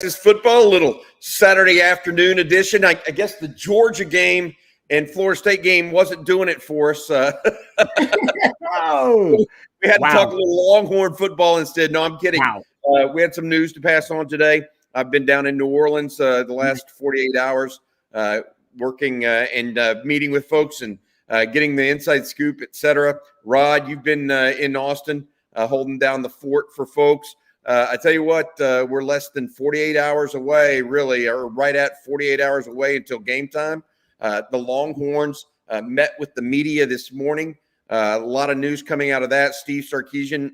Texas football, a little Saturday afternoon edition. I guess the Georgia game and Florida State game wasn't doing it for us. Oh, we had to talk a little Longhorn football instead. No, I'm kidding. Wow. We had some news to pass on today. I've been down in New Orleans the last 48 hours working and meeting with folks and getting the inside scoop, et cetera. Rod, you've been in Austin holding down the fort for folks. I tell you what, we're less than 48 hours away, really, or right at 48 hours away until game time. The Longhorns met with the media this morning. A lot of news coming out of that. Steve Sarkisian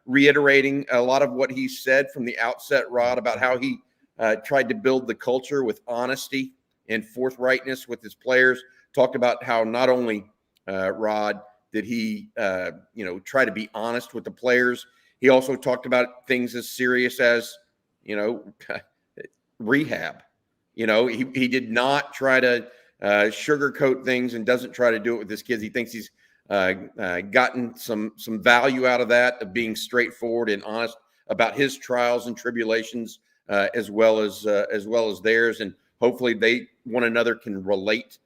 reiterating a lot of what he said from the outset, Rod, about how he tried to build the culture with honesty and forthrightness with his players. Talked about how not only, Rod, did he, try to be honest with the players. He also talked about things as serious as, rehab. He did not try to sugarcoat things and doesn't try to do it with his kids. He thinks he's gotten some value out of that, of being straightforward and honest about his trials and tribulations, as well as theirs. And hopefully one another can relate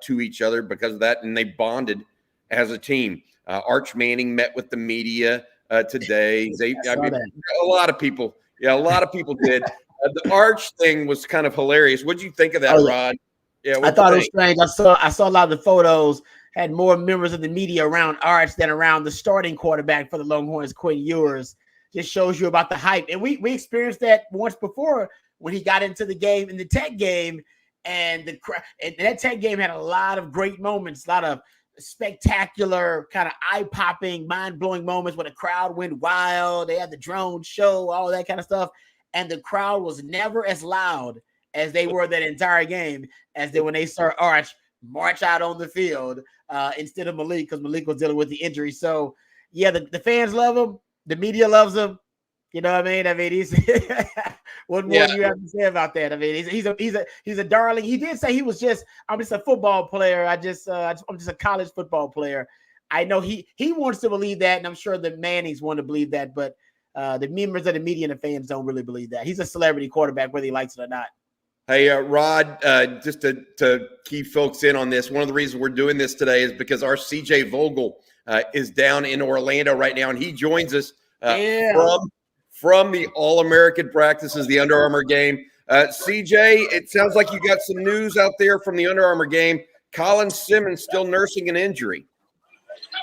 to each other because of that. And they bonded as a team. Arch Manning met with the media today. A lot of people did. The Arch thing was kind of hilarious. What did you think of that, Rod? Yeah, I thought it was strange. I saw a lot of the photos had more members of the media around Arch than around the starting quarterback for the Longhorns, Quinn Ewers. Just shows you about the hype. And we experienced that once before when he got into the game, in the Tech game, and that Tech game had a lot of great moments, a lot of spectacular, kind of eye-popping, mind-blowing moments when the crowd went wild. They had the drone show, all that kind of stuff, and the crowd was never as loud as they were that entire game as when they saw Arch march out on the field instead of Malik, because Malik was dealing with the injury. So yeah, the fans love him, the media loves him. You know what I mean? He's what more do you have to say about that? I mean, he's a darling. He did say I'm just a football player. I'm just a college football player. I know he wants to believe that, and I'm sure the Mannings want to believe that, but the members of the media and the fans don't really believe that. He's a celebrity quarterback, whether he likes it or not. Hey, Rod, just to keep folks in on this, one of the reasons we're doing this today is because our CJ Vogel is down in Orlando right now, and he joins us from the All-American practices, the Under Armour game. CJ, it sounds like you got some news out there from the Under Armour game. Colin Simmons still nursing an injury.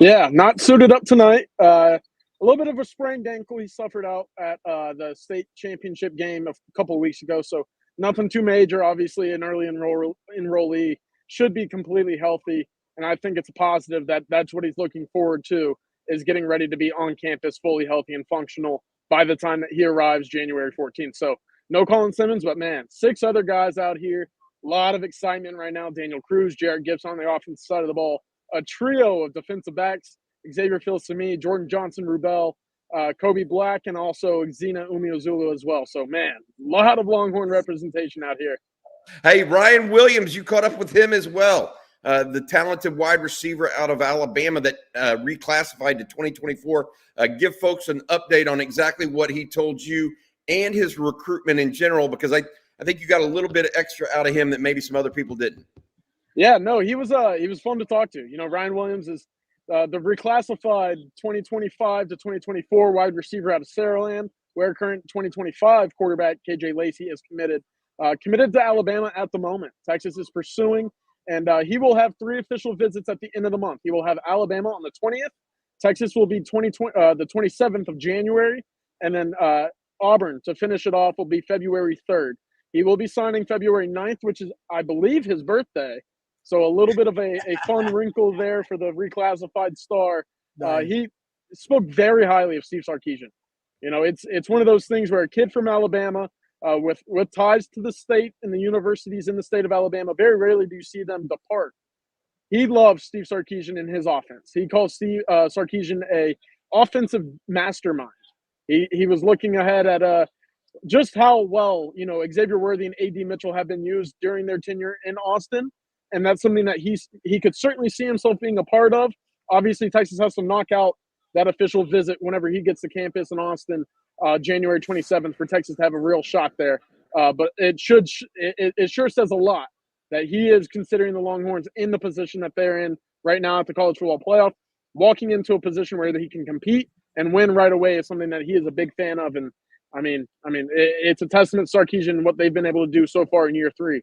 Yeah, not suited up tonight. A little bit of a sprained ankle he suffered out at the state championship game a couple of weeks ago, so nothing too major. Obviously, an early enrollee, should be completely healthy, and I think it's a positive that's what he's looking forward to, is getting ready to be on campus fully healthy and functional by the time that he arrives January 14th. So no Colin Simmons, but man, 6 other guys out here. A lot of excitement right now. Daniel Cruz, Jared Gibson on the offensive side of the ball. A trio of defensive backs, Xavier Phil-Sami, Jordan Johnson-Rubel, Kobe Black, and also Xena Umeozulu as well. So, man, a lot of Longhorn representation out here. Hey, Ryan Williams, you caught up with him as well. The talented wide receiver out of Alabama that reclassified to 2024. Give folks an update on exactly what he told you and his recruitment in general, because I think you got a little bit extra out of him that maybe some other people didn't. Yeah, no, he was fun to talk to. Ryan Williams is the reclassified 2025 to 2024 wide receiver out of Saraland, where current 2025 quarterback KJ Lacey is committed to Alabama at the moment. Texas is pursuing. And he will have 3 official visits at the end of the month. He will have Alabama on the 20th. Texas will be the 27th of January. And then Auburn, to finish it off, will be February 3rd. He will be signing February 9th, which is, I believe, his birthday. So a little bit of a fun wrinkle there for the reclassified star. He spoke very highly of Steve Sarkisian. It's one of those things where a kid from Alabama, with ties to the state and the universities in the state of Alabama, very rarely do you see them depart. He loves Steve Sarkisian and his offense. He calls Steve Sarkisian a offensive mastermind. He was looking ahead at just how well Xavier Worthy and A.D. Mitchell have been used during their tenure in Austin, and that's something that he could certainly see himself being a part of. Obviously, Texas has to knock out that official visit whenever he gets to campus in Austin January 27th for Texas to have a real shot there. But it sure says a lot that he is considering the Longhorns in the position that they're in right now at the college football playoff. Walking into a position where he can compete and win right away is something that he is a big fan of. And it's a testament to Sarkisian and what they've been able to do so far in year 3.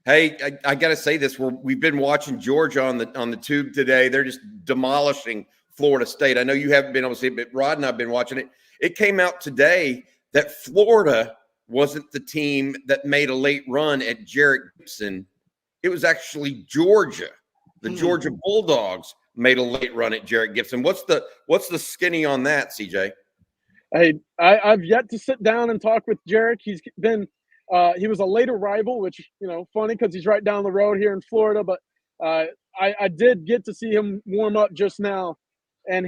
Hey, I got to say this: we've been watching Georgia on the tube today. They're just demolishing Florida State. I know you haven't been able to see it, but Rod and I've been watching it. It came out today that Florida wasn't the team that made a late run at Jarrett Gibson. It was actually Georgia. The Georgia Bulldogs made a late run at Jarrett Gibson. What's the skinny on that, CJ? Hey, I've yet to sit down and talk with Jarrett. He's been he was a late arrival, which, funny because he's right down the road here in Florida. But I did get to see him warm up just now. And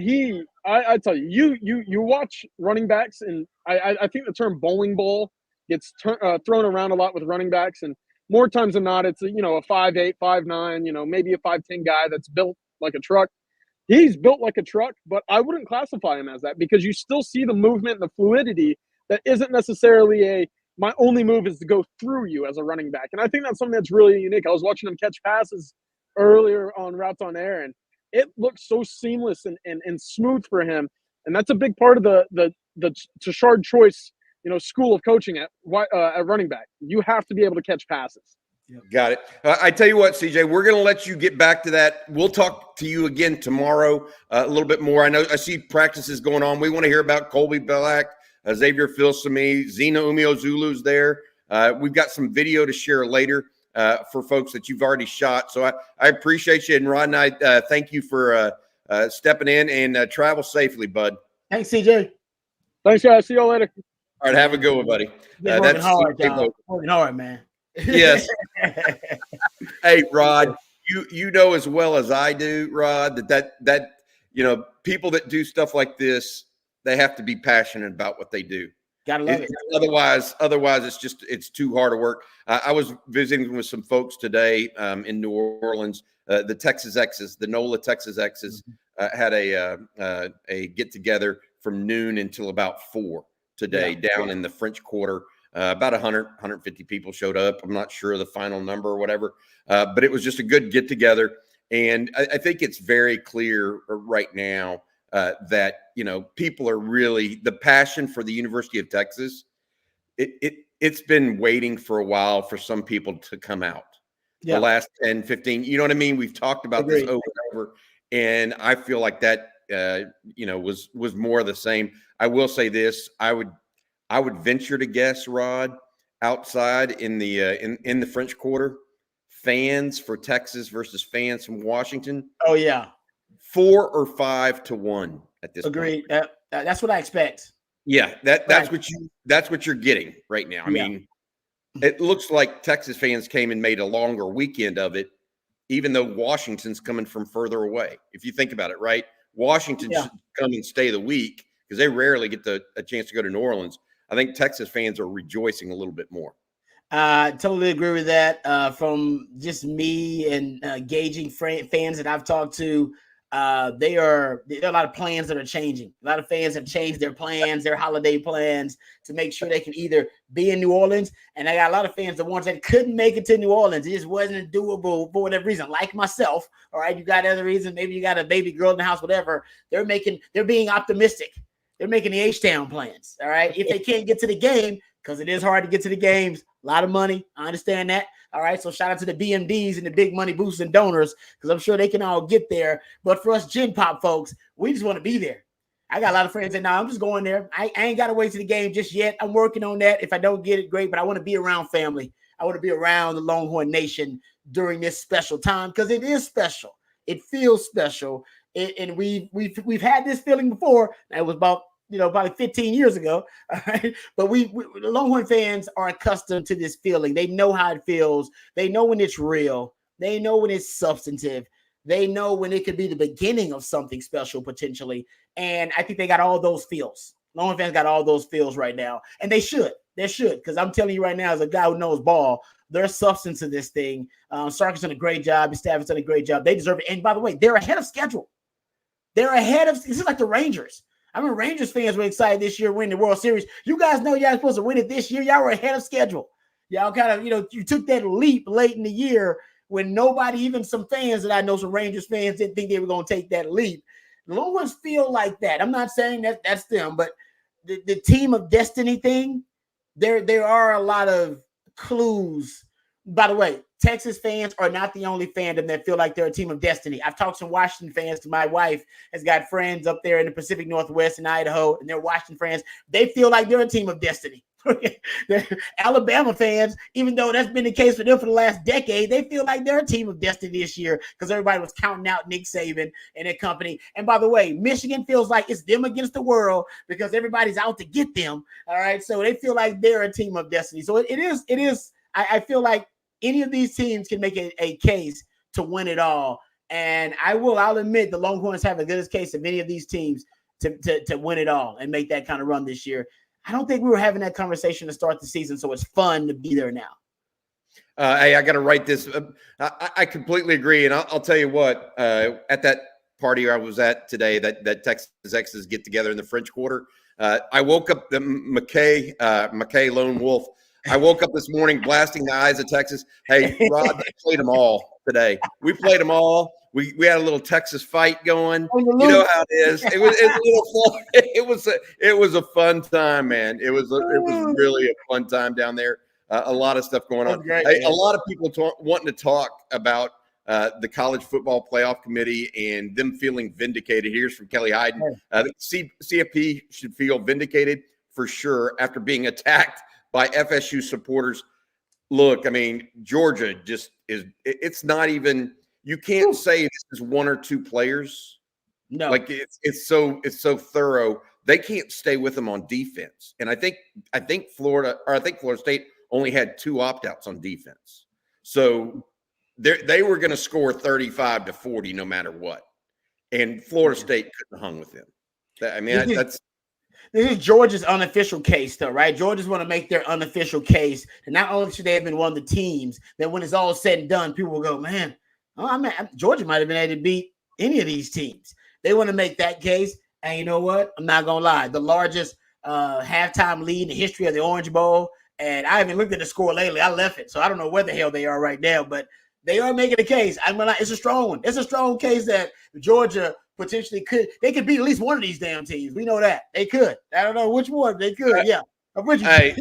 I tell you, you watch running backs, and I think the term bowling ball gets thrown around a lot with running backs. And more times than not, it's a 5'8", 5'9", maybe a 5'10" guy that's built like a truck. He's built like a truck, but I wouldn't classify him as that because you still see the movement and the fluidity that isn't necessarily my only move is to go through you as a running back. And I think that's something that's really unique. I was watching him catch passes earlier on Routes on Air, and it looks so seamless and smooth for him. And that's a big part of the Tashard Choice, school of coaching at running back. You have to be able to catch passes. Got it. I tell you what, CJ, we're going to let you get back to that. We'll talk to you again tomorrow a little bit more. I see practices going on. We want to hear about Colby Black, Xavier Filsamy, Zena Umeozulu's there. We've got some video to share later for folks that you've already shot. So I appreciate you. And Rod and I thank you for stepping in, and travel safely, bud. Thanks, CJ. Thanks, guys. See y'all later. All right. Have a good one, buddy. Working hard, working hard, man. Yes. Hey, Rod, you know as well as I do, Rod, that people that do stuff like this, they have to be passionate about what they do. Gotta love it. Otherwise, it's too hard to work. I was visiting with some folks today in New Orleans. The Texas X's, the NOLA Texas X's, had a get together from noon until about 4 today down in the French Quarter. About 150 people showed up. I'm not sure of the final number or whatever, but it was just a good get together. And I think it's very clear right now that, people are really, the passion for the University of Texas, it's been waiting for a while for some people to come out. The last 10, 15, you know what I mean? We've talked about this over and over. And I feel like that, was more of the same. I will say this, I would venture to guess, Rod, outside in the French Quarter, fans for Texas versus fans from Washington. Oh yeah, 4 or 5 to 1 at this Agreed. point. That's what I expect. Yeah, that's what you're getting right now. I mean, it looks like Texas fans came and made a longer weekend of it, even though Washington's coming from further away. If you think about it, right? Washington should come and stay the week because they rarely get a chance to go to New Orleans. I think Texas fans are rejoicing a little bit more. Totally agree with that. From just me and gauging fans that I've talked to, there are a lot of plans that are changing. A lot of fans have changed their plans, their holiday plans, to make sure they can either be in New Orleans. And I got a lot of fans, the ones that couldn't make it to New Orleans. It just wasn't doable for whatever reason, like myself. All right, you got other reasons. Maybe you got a baby girl in the house, whatever. They're being optimistic. They're making the H-Town plans, all right? If they can't get to the game, because it is hard to get to the games, a lot of money. I understand that, all right? So shout out to the BMDs and the big money boosters and donors, because I'm sure they can all get there. But for us Gen Pop folks, we just want to be there. I got a lot of friends that now I'm just going there. I ain't got to wait to the game just yet. I'm working on that. If I don't get it, great, but I want to be around family. I want to be around the Longhorn Nation during this special time because it is special. It feels special. And we've had this feeling before. It was about probably 15 years ago. All right? But the Longhorn fans are accustomed to this feeling. They know how it feels. They know when it's real. They know when it's substantive. They know when it could be the beginning of something special potentially. And I think they got all those feels. Longhorn fans got all those feels right now. And they should. They should. Because I'm telling you right now, as a guy who knows ball, there's substance to this thing. Sark's done a great job. His staff has done a great job. They deserve it. And by the way, they're ahead of schedule. This is like the Rangers. I mean, Rangers fans were excited this year winning the World Series. You guys know y'all supposed to win it this year. Y'all were ahead of schedule. Y'all kind of, you took that leap late in the year when nobody, even some fans that I know, some Rangers fans, didn't think they were going to take that leap. The Longhorns feel like that. I'm not saying that's them, but the team of destiny thing, there are a lot of clues. By the way, Texas fans are not the only fandom that feel like they're a team of destiny. I've talked to Washington fans. My wife has got friends up there in the Pacific Northwest in Idaho, and they're Washington fans. They feel like they're a team of destiny. Alabama fans, even though that's been the case for them for the last decade, they feel like they're a team of destiny this year because everybody was counting out Nick Saban and their company. And by the way, Michigan feels like it's them against the world because everybody's out to get them. All right, so they feel like they're a team of destiny. So it is. I feel like any of these teams can make a case to win it all. And I'll admit the Longhorns have a good case of many of these teams to win it all and make that kind of run this year. I don't think we were having that conversation to start the season, so it's fun to be there now. Hey, I got to write this. I completely agree. And I'll tell you what, at that party I was at today, that Texas Exes get together in the French Quarter, I woke up the McKay Lone Wolf. I woke up this morning blasting the eyes of Texas. Hey, Rod, we played them all today. We played them all. We had a little Texas fight going. You know how it is. It was a fun time, man. It was really a fun time down there. A lot of stuff going on. Great, a lot of people wanting to talk about the College Football Playoff Committee and them feeling vindicated. Here's from Kelly Hyden. CFP should feel vindicated for sure after being attacked by FSU supporters. Look, I mean, Georgia just is. It's not even. You can't say this is one or two players. No, like it's so thorough. They can't stay with them on defense. And I think Florida State only had 2 opt-outs on defense. So they were going to score 35 to 40 no matter what. And Florida State couldn't have hung with them. I mean, This is Georgia's unofficial case, though, right? Georgia's want to make their unofficial case. And not only should they have been one of the teams, that when it's all said and done, people will go, man, Georgia might have been able to beat any of these teams. They want to make that case. And you know what? I'm not going to lie. The largest halftime lead in the history of the Orange Bowl. And I haven't looked at the score lately. I left it. So I don't know where the hell they are right now. But they are making a case. It's a strong one. It's a strong case that Georgia potentially could beat at least one of these damn teams. We know that. They could. I don't know which one. They could. Yeah. Hey,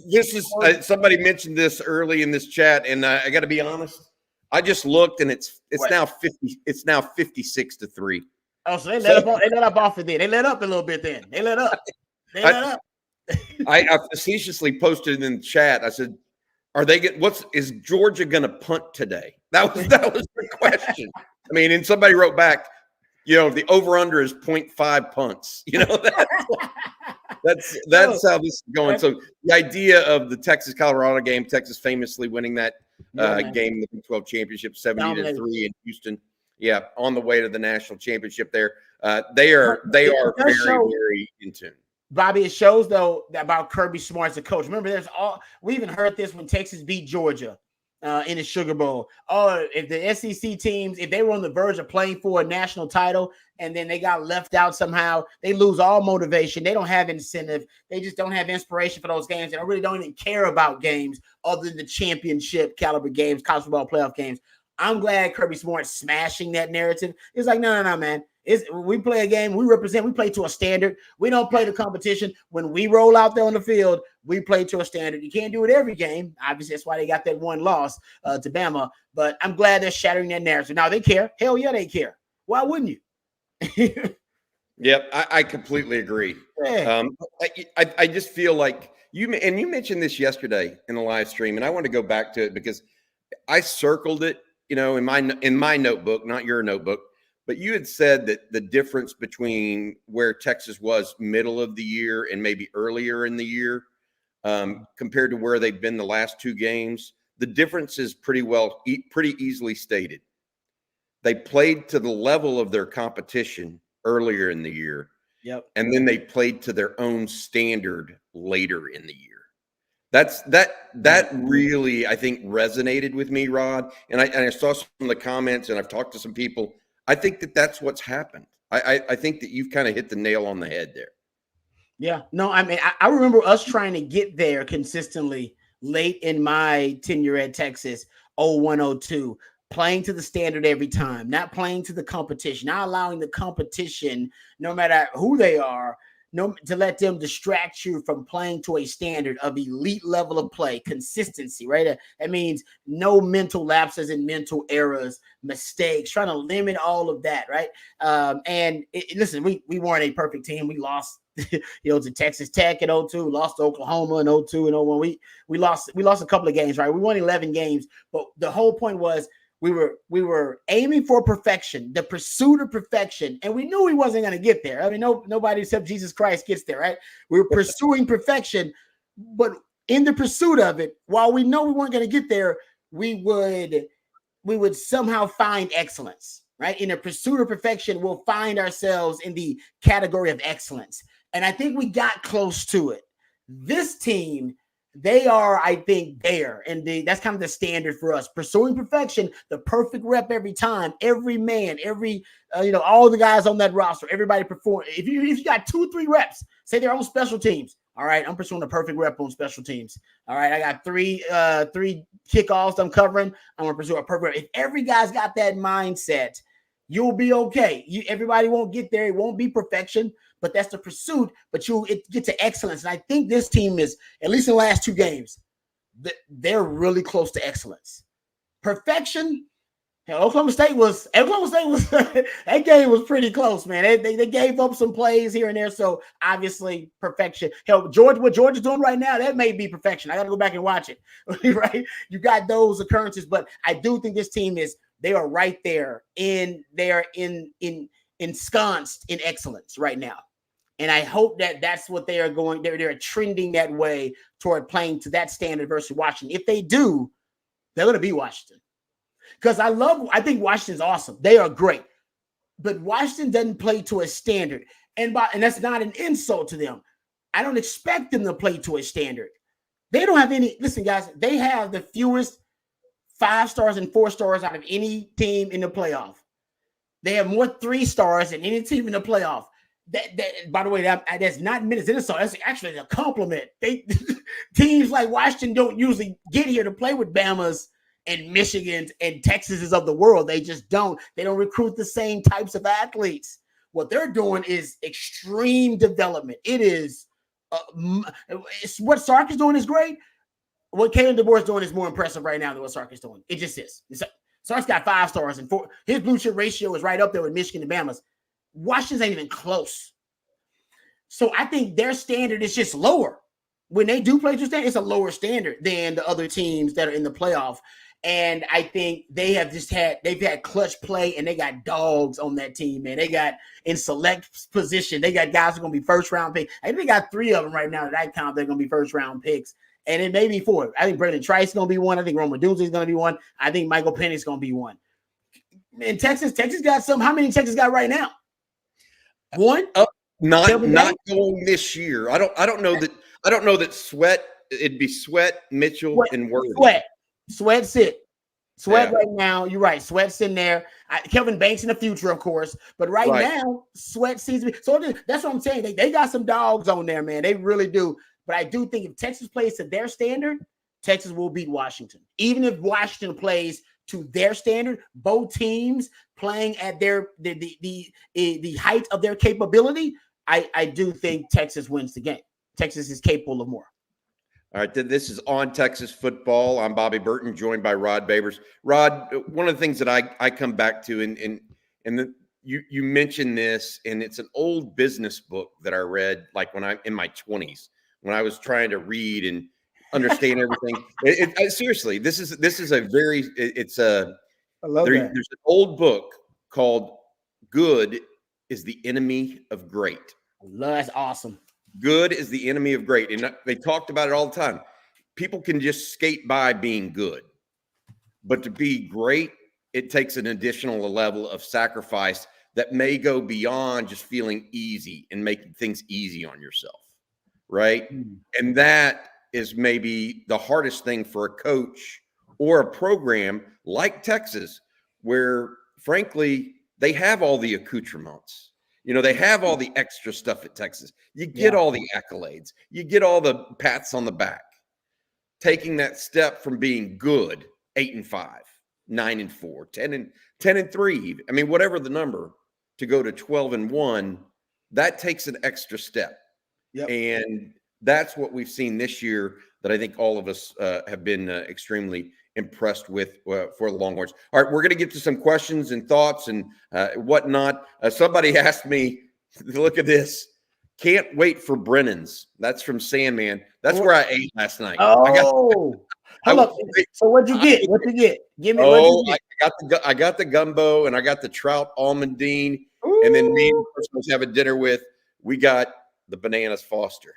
this is somebody mentioned this early in this chat, and I got to be honest. I just looked, and it's now 50. It's now 56 to 3. Oh, so they let up off of there. They let up a little bit. Then they let up. I facetiously posted in the chat. I said, is Georgia going to punt today? That was the question. I mean, and somebody wrote back, the over/under is 0.5 punts. That's how this is going. So the idea of the Texas-Colorado game, Texas famously winning that game in the Big 12 championship, 70-3 in Houston. Yeah, on the way to the national championship there. They are very, very in tune. Bobby, it shows though about Kirby Smart as a coach. Remember, we even heard this when Texas beat Georgia in the Sugar Bowl. Oh, if the SEC teams, if they were on the verge of playing for a national title and then they got left out somehow, they lose all motivation. They don't have incentive. They just don't have inspiration for those games. They really don't even care about games other than the championship caliber games, college football playoff games. I'm glad Kirby Smart's smashing that narrative. It's like, no, man. We play a game, we represent, we play to a standard. We don't play the competition. When we roll out there on the field, we play to a standard. You can't do it every game. Obviously, that's why they got that one loss to Bama. But I'm glad they're shattering that narrative. Now, they care. Hell yeah, they care. Why wouldn't you? Yep, I completely agree. Yeah. I just feel like you mentioned this yesterday in the live stream, and I want to go back to it because I circled it, in my notebook, not your notebook. But you had said that the difference between where Texas was middle of the year and maybe earlier in the year compared to where they've been the last 2 games, the difference is pretty easily stated. They played to the level of their competition earlier in the year. Yep. And then they played to their own standard later in the year. That really, I think, resonated with me, Rod. And I saw some of the comments, and I've talked to some people. I think that's what's happened. I think that you've kind of hit the nail on the head there. Yeah, no, I mean, I remember us trying to get there consistently late in my tenure at Texas, 0102, playing to the standard every time, not playing to the competition, not allowing the competition, no matter who they are, to let them distract you from playing to a standard of elite level of play, consistency, right? That means no mental lapses and mental errors, mistakes, trying to limit all of that, right? Listen, we weren't a perfect team. We lost, to Texas Tech in 02, lost to Oklahoma in 02 and 01. We lost a couple of games, right? We won 11 games, but the whole point was we were aiming for perfection, the pursuit of perfection, and we knew we wasn't going to get there. I mean, nobody except Jesus Christ gets there, right? We were pursuing perfection, but in the pursuit of it, while we know we weren't going to get there, we would somehow find excellence, right? In the pursuit of perfection, we'll find ourselves in the category of excellence, and I think we got close to it. This team, they are, I think, there, and that's kind of the standard for us. Pursuing perfection, the perfect rep every time, every man, all the guys on that roster, everybody perform. If you got 2-3 reps, say they're on special teams. All right, I'm pursuing a perfect rep on special teams. All right, I got three kickoffs I'm covering. I'm gonna pursue a perfect rep. If every guy's got that mindset, you'll be okay. Everybody won't get there. It won't be perfection, but that's the pursuit. But it get to excellence. And I think this team is, at least in the last 2 games, they're really close to excellence. Perfection. Oklahoma State was that game was pretty close, man. They gave up some plays here and there, so obviously perfection. Hell, what Georgia's doing right now, that may be perfection. I got to go back and watch it, right? You got those occurrences, but I do think this team they are right there ensconced in excellence right now. And I hope that's what they are going. They're trending that way toward playing to that standard versus Washington. If they do, they're going to be Washington. Because I think Washington's awesome. They are great. But Washington doesn't play to a standard. And that's not an insult to them. I don't expect them to play to a standard. They don't have any. Listen, guys, they have the fewest 5 stars and 4 stars out of any team in the playoff. They have more 3 stars than any team in the playoff. That by the way, that's not minutes insult. That's actually a compliment. Teams like Washington don't usually get here to play with Bama's and Michigan and Texas of the world. They just don't. They don't recruit the same types of athletes. What they're doing is extreme development. It is what Sark is doing is great. What Kalen DeBoer is doing is more impressive right now than what Sark is doing. It just is. Sark's got 5 stars and 4. His blue chip ratio is right up there with Michigan and Bama's. Washington's ain't even close. So I think their standard is just lower. When they do play to standard, it's a lower standard than the other teams that are in the playoff. And I think they've had clutch play, and they got dogs on that team, man. They got in select position. They got guys who are going to be first-round picks. I think they got 3 of them right now that I count. They're going to be first-round picks. And it may be 4. I think Brandon Trice is going to be one. I think Roma Dunze is going to be one. I think Michael Penix is going to be one. And Texas got some. How many Texas got right now? 1? Not going this year. I don't know that Sweat. It'd be Sweat, Mitchell, and Worthy. Sweat sit. Sweat right now. You're right. Sweat's in there. Kevin Banks in the future, of course. But right now, Sweat seems to be. So that's what I'm saying. They got some dogs on there, man. They really do. But I do think if Texas plays to their standard, Texas will beat Washington. Even if Washington plays to their standard, both teams playing at the height of their capability, I do think Texas wins the game. Texas is capable of more. All right, this is On Texas Football. I'm Bobby Burton, joined by Rod Babers. Rod, one of the things that I come back to, and you mentioned this, and it's an old business book that I read like when I'm in my 20s, when I was trying to read and understand everything. Seriously, this is a very there's an old book called "Good is the Enemy of Great." That's awesome. Good is the enemy of great. And they talked about it all the time. People can just skate by being good. But to be great, it takes an additional level of sacrifice that may go beyond just feeling easy and making things easy on yourself. Right? And that is maybe the hardest thing for a coach or a program like Texas, where, frankly, they have all the accoutrements. You know, they have all the extra stuff at Texas. You get all the accolades. You get all the pats on the back. Taking that step from being good, 8-5, 9-4, 10-3, I mean, whatever the number, to go to 12-1, that takes an extra step. And that's what we've seen this year that I think all of us have been extremely impressed with for the Longhorns. All right, we're going to get to some questions and thoughts and whatnot. Somebody asked me, look at this. Can't wait for Brennan's. That's from Sandman. That's where I ate last night. Hold up. So what'd you get? What'd you get? Give me. I got the gumbo and I got the trout almondine. Ooh. And then me and the person I was having dinner with, we got the bananas Foster.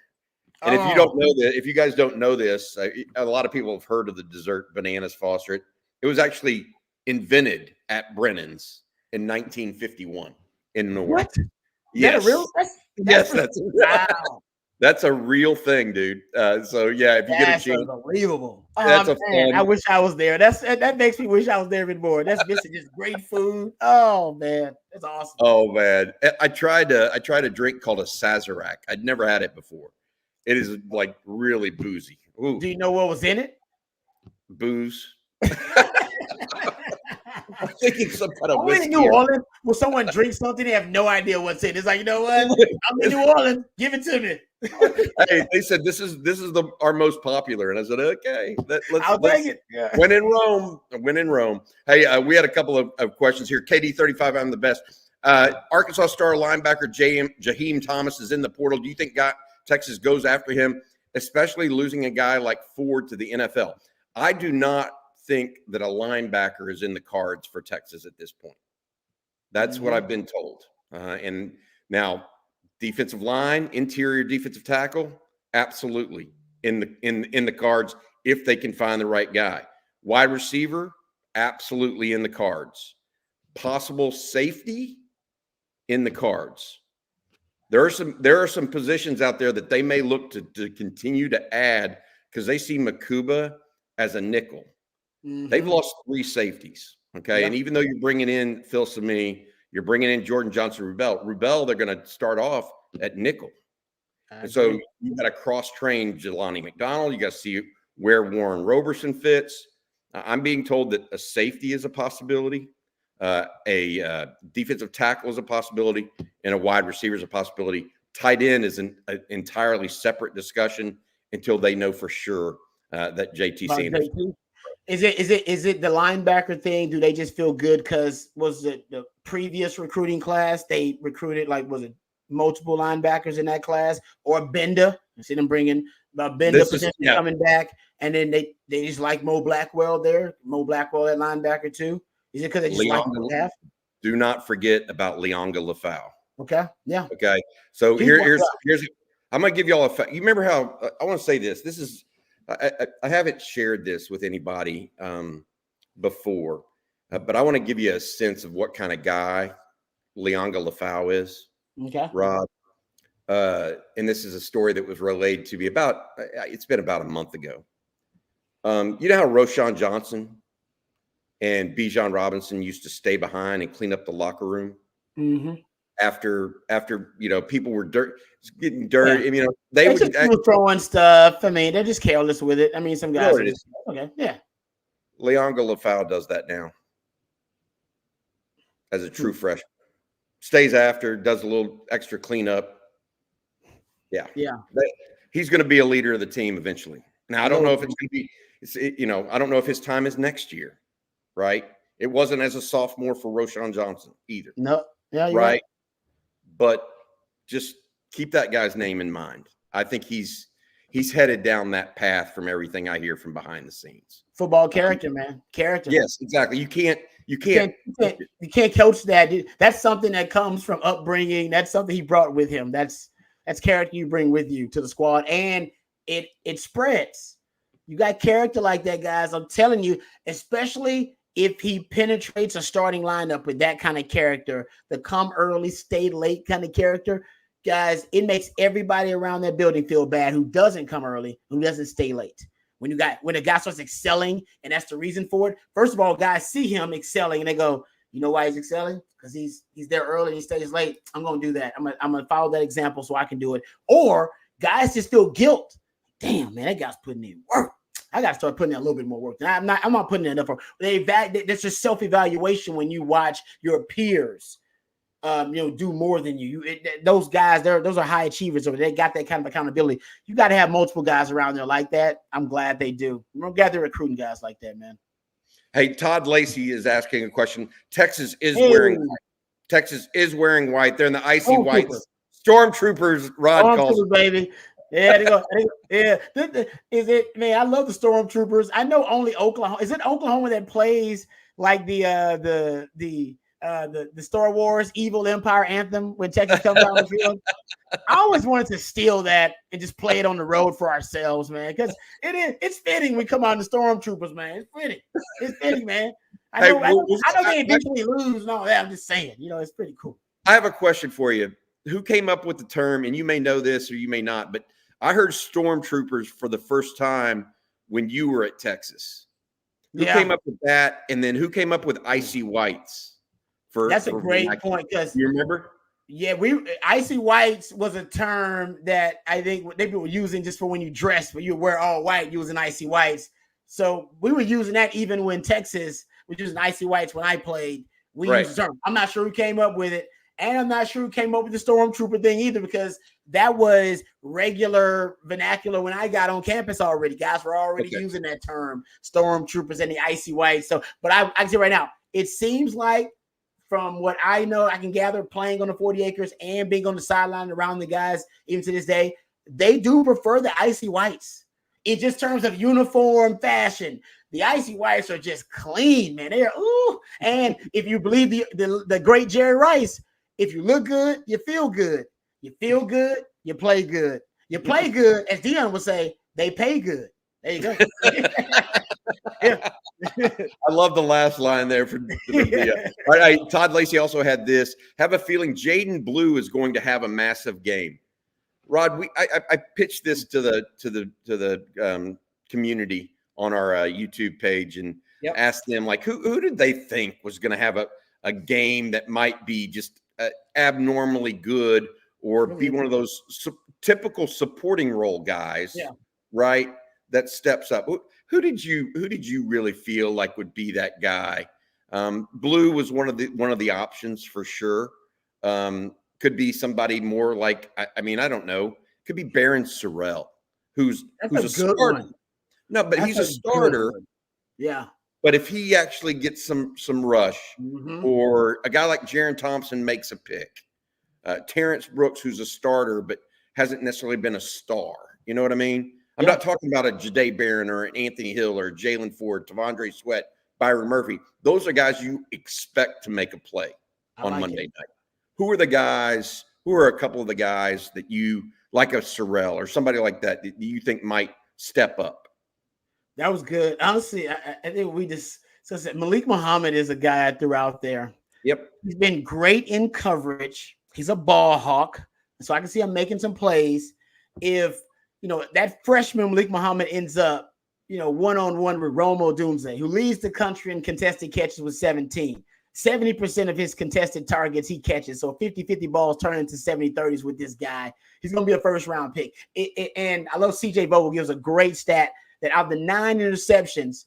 And if you don't know that, if you guys don't know this, a lot of people have heard of the dessert bananas Foster. It was actually invented at Brennan's in 1951 in New Orleans. What? Yes. That's a real thing, dude. So yeah, if you get a chance, unbelievable. That's I wish I was there. That makes me wish I was there even more. That's missing just great food. Oh man, that's awesome. Oh man, I tried a drink called a Sazerac. I'd never had it before. It is like really boozy. Ooh. Do you know what was in it? Booze. I'm thinking some kind of whiskey. In New Orleans, when someone drinks something, they have no idea what's in it. It's like, you know what? I'm in New Orleans. Give it to me. Hey, they said this is our most popular, and I said, okay, I'll take it. Yeah. When in Rome. Hey, we had a couple of questions here. KD35, I'm the best. Arkansas star linebacker Jaheim Thomas is in the portal. Do you think Texas goes after him, especially losing a guy like Ford to the NFL? I do not think that a linebacker is in the cards for Texas at this point. That's what I've been told. And now defensive line, interior defensive tackle, absolutely in the cards if they can find the right guy. Wide receiver, absolutely in the cards. Possible safety in the cards. There are some positions out there that they may look to continue to add because they see Makuba as a nickel. They've lost 3 safeties, okay? And even though you're bringing in Phil Sami, you're bringing in Jordan Johnson-Rubel, they're going to start off at nickel. And so you got to cross-train Jelani McDonald. You got to see where Warren Roberson fits. I'm being told that a safety is a possibility, a defensive tackle is a possibility, and a wide receiver is a possibility. Tight end is an entirely separate discussion until they know for sure that JT Sanders. Is it the linebacker thing? Do they just feel good because was it the previous recruiting class they recruited was it multiple linebackers in that class or Bender? You see them bringing Bender potentially coming back, and then they just like Mo Blackwell there. Mo Blackwell at linebacker too. Is it because they just like half? Do not forget about Leonga Lafau. Okay. Yeah. Okay. So here's I'm gonna give you all you remember how I want to say this. This is I haven't shared this with anybody before, but I want to give you a sense of what kind of guy Leonga Lafau is. Okay. Rob. And this is a story that was relayed to me it's been about a month ago. You know how Roshan Johnson and Bijan Robinson used to stay behind and clean up the locker room after people were getting dirty. Yeah. They would throwing stuff. I mean, they're just careless with it. I mean, some guys. Okay, yeah. Leonga Lafau does that now as a true freshman. Stays after, does a little extra cleanup. Yeah. He's going to be a leader of the team eventually. Now, I don't know if it's going to be. I don't know if his time is next year. Right? It wasn't as a sophomore for Roshan Johnson either. No. Yeah. Right. But just keep that guy's name in mind. I think he's headed down that path from everything I hear from behind the scenes. Football character, man. Character. Yes, exactly. You can't coach that. That's something that comes from upbringing. That's something he brought with him. That's character you bring with you to the squad, and it spreads. You got character like that, guys. I'm telling you, especially if he penetrates a starting lineup with that kind of character, the come early, stay late kind of character, guys, it makes everybody around that building feel bad who doesn't come early, who doesn't stay late. When a guy starts excelling and that's the reason for it, first of all, guys see him excelling and they go, You know why he's excelling? Because he's there early and he stays late. I'm gonna do that. I'm gonna follow that example so I can do it. Or guys just feel guilt. Damn, man, that guy's putting in work. I gotta start putting in a little bit more work. I'm not putting in enough work. That's just self-evaluation when you watch your peers do more than you. Those guys, those are high achievers over there. They got that kind of accountability. You got to have multiple guys around there like that. I'm glad they do. I'm glad they're recruiting guys like that, man. Hey, Todd Lacey is asking a question. Texas is wearing white. Texas is wearing white. They're in the icy whites. Stormtroopers, Rod calls. Baby. Yeah, they go. Yeah. Is it, man? I love the Stormtroopers. I know only Oklahoma. Is it Oklahoma that plays like the Star Wars Evil Empire anthem when Texas comes out on the field? I always wanted to steal that and just play it on the road for ourselves, man. Because it's fitting we come out in the Stormtroopers, man. It's fitting, man. I know they eventually lose and all that. I'm just saying, it's pretty cool. I have a question for you. Who came up with the term, and you may know this or you may not, but I heard Stormtroopers for the first time when you were at Texas. Who came up with that? And then who came up with icy whites? That's a great point. Because you remember? Yeah, icy whites was a term that I think they were using just for when you dress, when you wear all white, using icy whites. So we were using that even when Texas was using icy whites when I played. We used the term. I'm not sure who came up with it. And I'm not sure who came up with the Stormtrooper thing either, because that was regular vernacular when I got on campus already. Guys were already using that term, Stormtroopers and the icy whites. So, but I can say right now, it seems like from what I know, I can gather playing on the 40 acres and being on the sideline around the guys, even to this day, they do prefer the icy whites. In just terms of uniform fashion, the icy whites are just clean, man. They're and if you believe the great Jerry Rice, if you look good, you feel good. You feel good, you play good. You play good, as Dion would say, they pay good. There you go. I love the last line there. All right, Todd Lacey also had this. Have a feeling Jaden Blue is going to have a massive game. Rod, I pitched this to the community on our YouTube page and asked them, like, who did they think was going to have a game that might be just abnormally good or be one of those typical supporting role guys, right? That steps up. Who did you really feel like would be that guy? Blue was one of the options for sure. Could be somebody more like I don't know. Could be Baron Sorrell, who's a starter. One. No, but he's a starter. Yeah. But if he actually gets some rush, or a guy like Jaron Thompson makes a pick, Terrence Brooks, who's a starter but hasn't necessarily been a star. You know what I mean? I'm not talking about a Jahdae Barron or an Anthony Hill or Jalen Ford, Tavondre Sweat, Byron Murphy. Those are guys you expect to make a play on Monday night. Who are a couple of the guys that you like, a Sorrell or somebody like that you think might step up? That was good. Honestly, I think Malik Muhammad is a guy I threw out there. Yep. He's been great in coverage. He's a ball hawk. So I can see him making some plays. If, that freshman Malik Muhammad ends up, one-on-one with Rome Odunze, who leads the country in contested catches with 17. 70% of his contested targets he catches. So 50-50 balls turn into 70-30s with this guy. He's going to be a first-round pick. And I love CJ Vogel gives a great stat that out of the 9 interceptions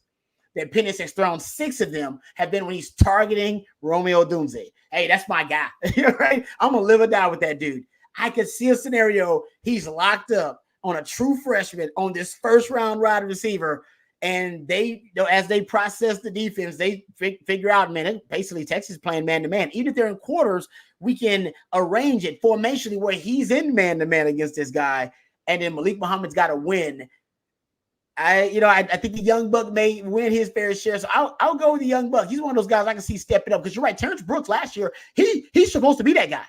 that Penix has thrown, 6 of them have been when he's targeting Romeo Odunze. Hey, that's my guy. Right? I'm going to live or die with that dude. I could see a scenario he's locked up on a true freshman on this first-round wide receiver, and they, as they process the defense, they figure out, man, basically Texas playing man-to-man. Even if they're in quarters, we can arrange it formationally where he's in man-to-man against this guy, and then Malik Muhammad's got to win. I think the young buck may win his fair share. So I'll go with the young buck. He's one of those guys I can see stepping up, because you're right. Terrence Brooks last year, he's supposed to be that guy.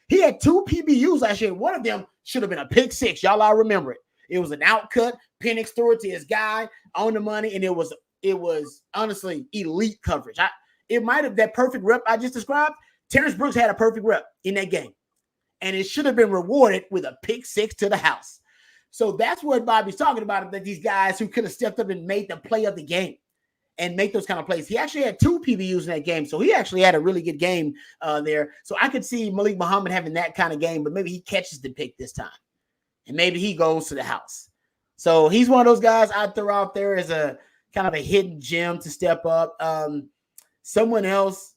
He had 2 PBUs last year. One of them should have been a pick 6. Y'all all remember it. It was an outcut. Penix threw it to his guy on the money, and it was honestly elite coverage. It might have that perfect rep I just described. Terrence Brooks had a perfect rep in that game, and it should have been rewarded with a pick 6 to the house. So that's what Bobby's talking about, that these guys who could have stepped up and made the play of the game. and make those kind of plays. He actually had 2 PBUs in that game, so he actually had a really good game there. So I could see Malik Muhammad having that kind of game, but maybe he catches the pick this time, and maybe he goes to the house. So he's one of those guys I'd throw out there as a kind of a hidden gem to step up. Someone else,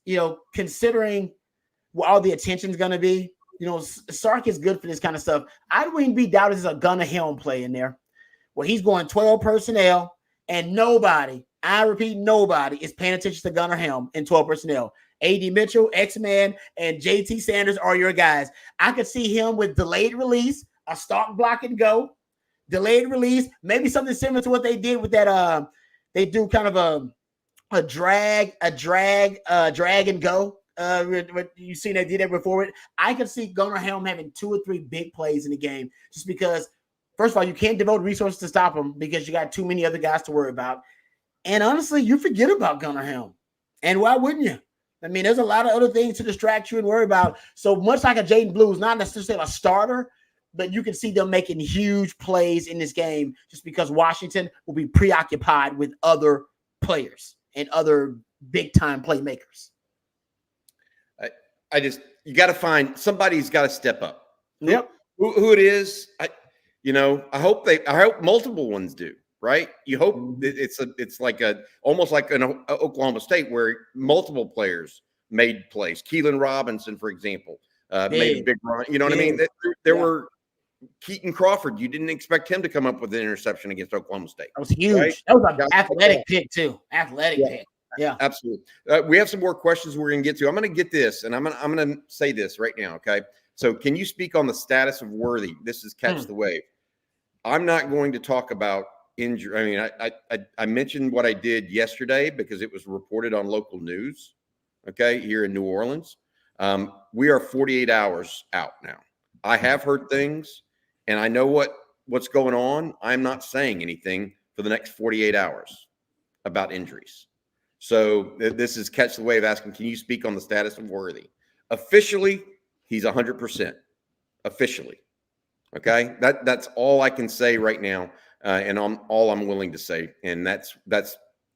considering what all the attention's going to be, Sark is good for this kind of stuff. I wouldn't be doubted there's a Gunnar Helm play in there where he's going 12 personnel and nobody, I repeat, nobody is paying attention to Gunnar Helm in 12 personnel. A.D. Mitchell, X-Man, and J.T. Sanders are your guys. I could see him with delayed release, a start, block, and go. Delayed release, maybe something similar to what they did with that. They do kind of a drag and go. You've seen they did that before. I could see Gunnar Helm having 2 or 3 big plays in the game, just because, first of all, you can't devote resources to stop him because you got too many other guys to worry about. And honestly, you forget about Gunnar Helm. And why wouldn't you? I mean, there's a lot of other things to distract you and worry about. So much like a Jaden Blues, not necessarily a starter, but you can see them making huge plays in this game just because Washington will be preoccupied with other players and other big-time playmakers. You got to find somebody's got to step up. Yep. Who it is, I hope multiple ones do. Right? You hope it's like almost like an Oklahoma State where multiple players made plays. Keelan Robinson, for example, made a big run. You know what I mean? There were Keaton Crawford. You didn't expect him to come up with an interception against Oklahoma State. That was huge. Right? That was an athletic pick too. Pick. Yeah, absolutely. We have some more questions we're going to get to. I'm going to get this, and I'm going to say this right now. Okay, so can you speak on the status of Worthy? This is Catch the Wave. I'm not going to talk about injury. I mean, I mentioned what I did yesterday because it was reported on local news. Okay, here in New Orleans, we are 48 hours out now. I have heard things, and I know what's going on. I'm not saying anything for the next 48 hours about injuries. So this is Catch the Wave asking, can you speak on the status of Worthy? Officially, he's 100%. Officially. Okay? That's all I can say right now, and all I'm willing to say, and that's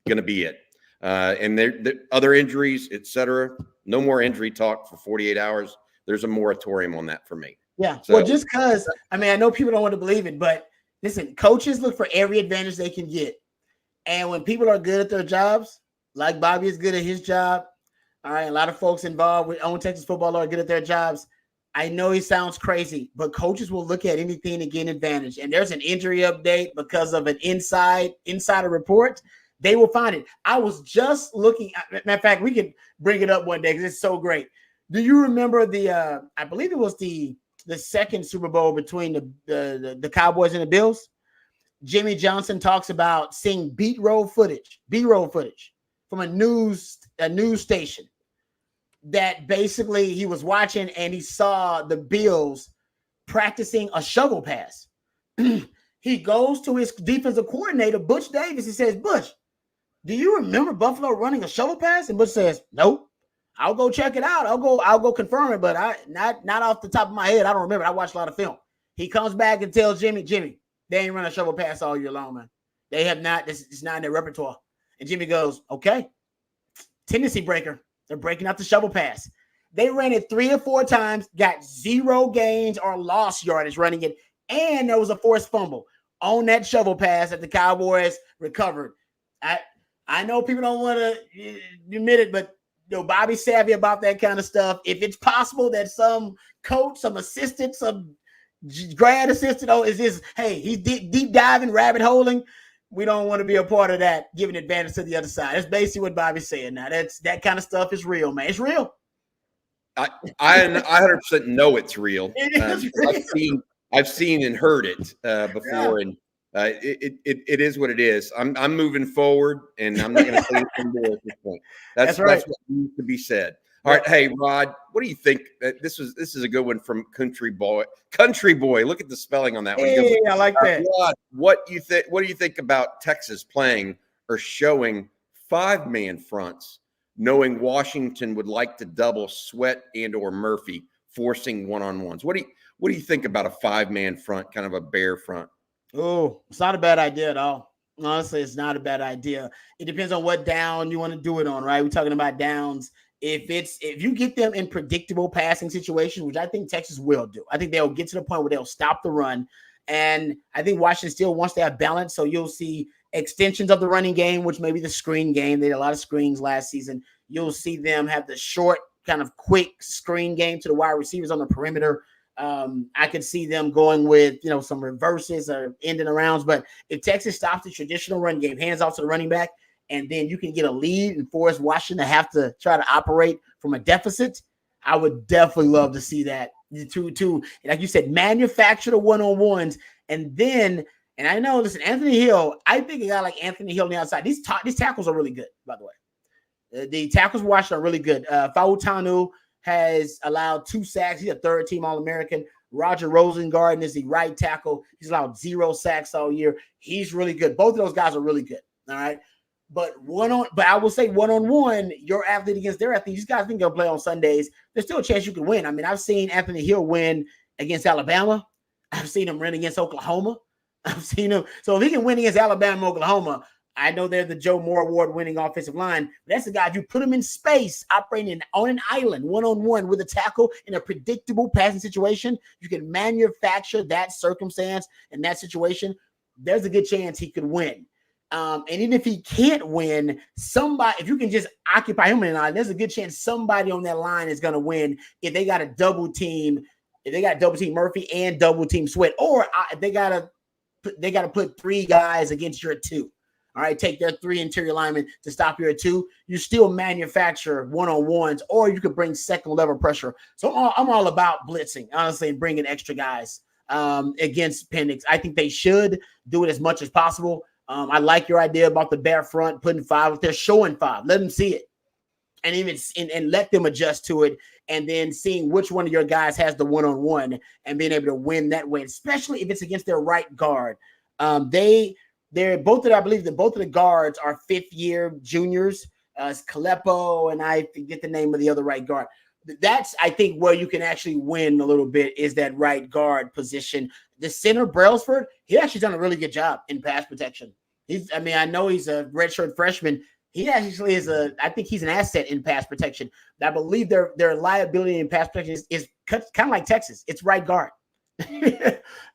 going to be it. And there other injuries, etc. No more injury talk for 48 hours. There's a moratorium on that for me. Yeah. So, well, just because, I know people don't want to believe it, but listen, coaches look for every advantage they can get. And when people are good at their jobs, like Bobby is good at his job, all right, a lot of folks involved with own Texas football are good at their jobs. I know he sounds crazy, but coaches will look at anything to gain advantage. And there's an injury update because of an insider report. They will find it. I was just looking. Matter of fact, we can bring it up one day because it's so great. Do you remember I believe it was the second Super Bowl between the Cowboys and the Bills? Jimmy Johnson talks about seeing B-roll footage from a news station that basically he was watching and he saw the Bills practicing a shovel pass. He goes to his defensive coordinator, Butch Davis, and says, Butch, do you remember Buffalo running a shovel pass? And Butch says, nope. I'll go check it out. I'll go confirm it, but not off the top of my head. I don't remember. I watched a lot of film. He comes back and tells Jimmy, they ain't run a shovel pass all year long, man. They have not. It's not in their repertoire. And Jimmy goes, okay. Tendency breaker. They're breaking out the shovel pass. They ran it 3 or 4 times, got 0 gains or lost yardage running it, and there was a forced fumble on that shovel pass that the Cowboys recovered. I know people don't want to admit it, but Bobby's savvy about that kind of stuff. If it's possible that some coach, some assistant, some grad assistant, he's deep diving, rabbit holing, we don't want to be a part of that, giving advantage to the other side. That's basically what Bobby's saying now. That kind of stuff is real, man. It's real. I 100% know it's real. It is real. I've seen and heard it before, and it is what it is. I'm moving forward, and I'm not going to say anything more at this point. That's right. That's what needs to be said. All right, hey Rod, what do you think? This is a good one from Country Boy. Country Boy, look at the spelling on that one. Hey, I like that. Rod, what do you think about Texas playing or showing 5-man fronts, knowing Washington would like to double Sweat and or Murphy, forcing one-on-ones? What do you think about a 5-man front, kind of a bear front? Oh, it's not a bad idea at all. Honestly, it's not a bad idea. It depends on what down you want to do it on, right? We're talking about downs. If you get them in predictable passing situations, which I think Texas will do, I think they'll get to the point where they'll stop the run. And I think Washington still wants to have balance. So you'll see extensions of the running game, which may be the screen game. They had a lot of screens last season. You'll see them have the short, kind of quick screen game to the wide receivers on the perimeter. I could see them going with, some reverses or ending arounds. But if Texas stops the traditional run game, hands off to the running back, and then you can get a lead and force Washington to have to try to operate from a deficit, I would definitely love to see that. To like you said, manufacture the one-on-ones, and then, and I know, listen, Anthony Hill, I think a guy like Anthony Hill on the outside, these tackles are really good, by the way. The tackles Washington are really good. Fautanu has allowed 2 sacks. He's a third-team All-American. Roger Rosengarten is the right tackle. He's allowed 0 sacks all year. He's really good. Both of those guys are really good. All right. But I will say one-on-one, your athlete against their athlete, these guys think they'll play on Sundays. There's still a chance you can win. I mean, I've seen Anthony Hill win against Alabama. I've seen him win against Oklahoma. I've seen him. So if he can win against Alabama and Oklahoma, I know they're the Joe Moore Award-winning offensive line. But that's the guy, if you put him in space, operating on an island, one-on-one with a tackle in a predictable passing situation, you can manufacture that circumstance and that situation. There's a good chance he could win. And even if he can't win, if you can just occupy him in the line, there's a good chance somebody on that line is going to win if they got a double team Murphy and double team Sweat, or they got to put 3 guys against your 2. All right, take their 3 interior linemen to stop your 2. You still manufacture one-on-ones, or you could bring second level pressure. So I'm all about blitzing, honestly, and bringing extra guys against Penix. I think they should do it as much as possible. I like your idea about the bare front, putting 5. If they're showing 5, let them see it, and let them adjust to it, and then seeing which one of your guys has the one-on-one and being able to win that way, especially if it's against their right guard. They're both I believe that both of the guards are 5th-year juniors. It's Kalepo, and I forget the name of the other right guard. That's, I think, where you can actually win a little bit is that right guard position. The center, Brailsford, he actually done a really good job in pass protection. I know he's a redshirt freshman. He actually I think he's an asset in pass protection. I believe their liability in pass protection is kind of like Texas. It's right guard.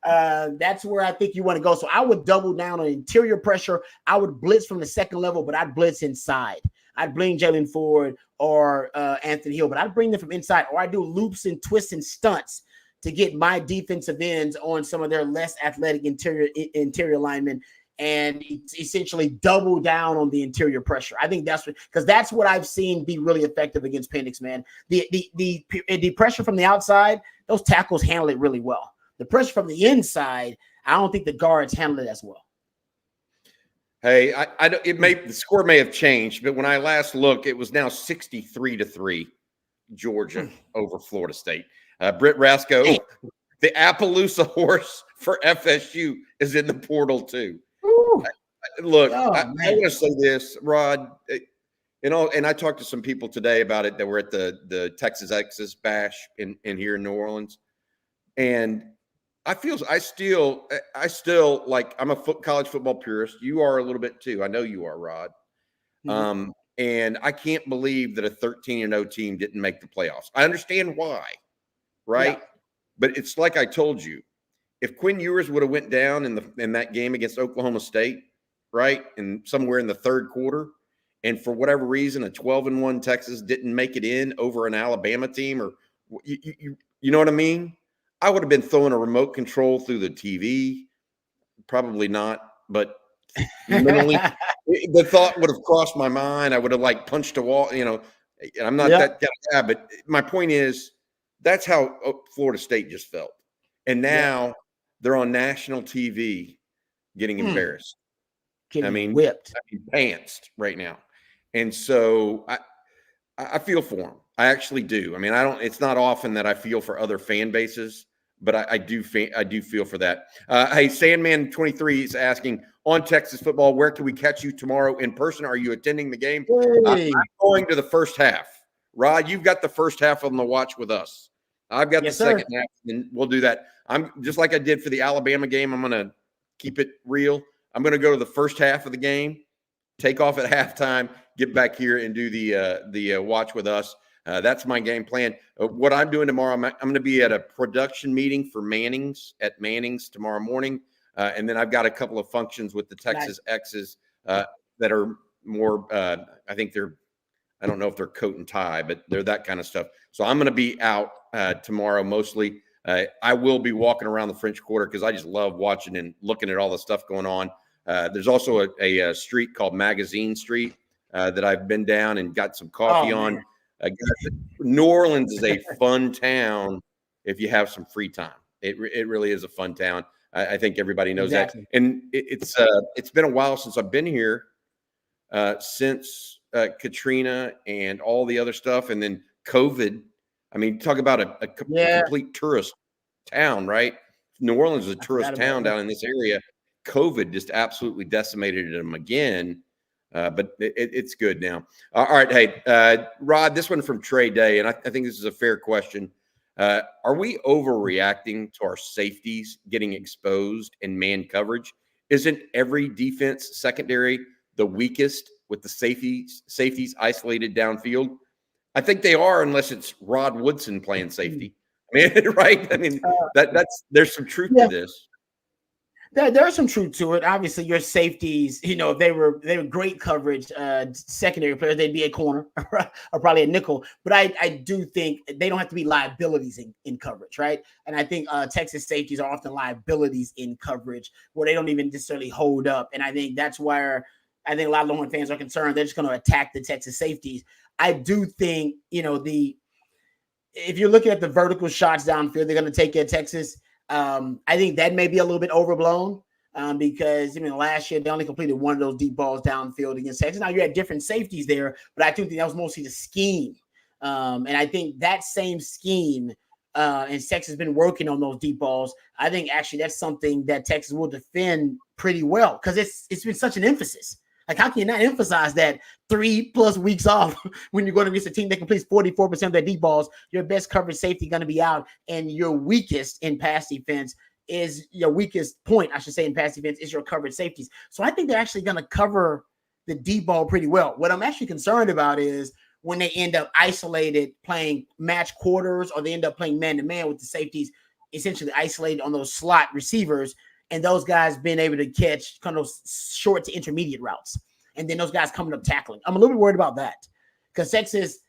That's where I think you want to go. So I would double down on interior pressure. I would blitz from the second level, but I'd blitz inside. I'd bring Jalen Ford or Anthony Hill, but I'd bring them from inside, or I do loops and twists and stunts to get my defensive ends on some of their less athletic interior linemen, and essentially double down on the interior pressure. I think that's what I've seen be really effective against Penix, man. The pressure from the outside, those tackles handle it really well. The pressure from the inside, I don't think the guards handle it as well. Hey, the score may have changed, but when I last looked, it was now 63-3, Georgia over Florida State. Britt Rasco, the Appaloosa horse for FSU, is in the portal too. Look, I want to say this, Rod. And I talked to some people today about it that were at the Texas Exodus Bash in here in New Orleans, and I still like, I'm a college football purist. You are a little bit too. I know you are, Rod. Mm-hmm. And I can't believe that a 13-0 team didn't make the playoffs. I understand why, right? Yeah. But it's like I told you, if Quinn Ewers would have went down in that game against Oklahoma State, right, and somewhere in the third quarter, and for whatever reason, a 12-1 Texas didn't make it in over an Alabama team, or you know what I mean? I would have been throwing a remote control through the TV. Probably not, but mentally, the thought would have crossed my mind. I would have punched a wall, I'm not that guy, but my point is that's how Florida State just felt. And now they're on national TV getting embarrassed. Whipped. Pantsed right now. And so I feel for them. I actually do. It's not often that I feel for other fan bases, but I do feel for that. Hey, Sandman23 is asking, on Texas football, where can we catch you tomorrow in person? Are you attending the game? Hey. I'm going to the first half. Rod, you've got the first half on the watch with us. I've got the second half, and we'll do that. I'm just like I did for the Alabama game. I'm going to keep it real. I'm going to go to the first half of the game, take off at halftime, get back here and do the watch with us. That's my game plan. What I'm doing tomorrow, I'm going to be at a production meeting for Manning's at Manning's tomorrow morning. And then I've got a couple of functions with the Texas X's that are more, I think I don't know if they're coat and tie, but they're that kind of stuff. So I'm going to be out tomorrow mostly. I will be walking around the French Quarter because I just love watching and looking at all the stuff going on. There's also a street called Magazine Street that I've been down and got some coffee on. New Orleans is a fun town if you have some free time. It really is a fun town. I think everybody knows that. And it's been a while since I've been here, since Katrina and all the other stuff, and then COVID. I mean, talk about a complete tourist town, right? New Orleans is a tourist town down in this area. COVID just absolutely decimated them again, but it's good now. All right, hey, Rod, this one from Trey Day, and I think this is a fair question. Are we overreacting to our safeties getting exposed in man coverage? Isn't every defense secondary the weakest with the safeties isolated downfield? I think they are, unless it's Rod Woodson playing safety. I mean, right? I mean, there's some truth to this. There's some truth to it. Obviously, your safeties, if they were great coverage, secondary players, they'd be a corner or probably a nickel. But I do think they don't have to be liabilities in coverage, right? And I think Texas safeties are often liabilities in coverage where they don't even necessarily hold up. And I think that's where I think a lot of Longhorn fans are concerned. They're just going to attack the Texas safeties. I do think, if you're looking at the vertical shots downfield, they're going to take at Texas. I think that may be a little bit overblown because, last year they only completed one of those deep balls downfield against Texas. Now you had different safeties there, but I do think that was mostly the scheme. And I think that same scheme and Texas has been working on those deep balls. I think actually that's something that Texas will defend pretty well because it's been such an emphasis. Like, how can you not emphasize that 3+ weeks off when you're going to reach a team that completes 44% of their deep balls? Your best coverage safety going to be out, and your weakest in pass defense is your weakest point, I should say, in pass defense is your coverage safeties. So I think they're actually going to cover the deep ball pretty well. What I'm actually concerned about is when they end up isolated playing match quarters or they end up playing man-to-man with the safeties essentially isolated on those slot receivers, and those guys being able to catch kind of short to intermediate routes. And then those guys coming up tackling. I'm a little bit worried about that because Texas,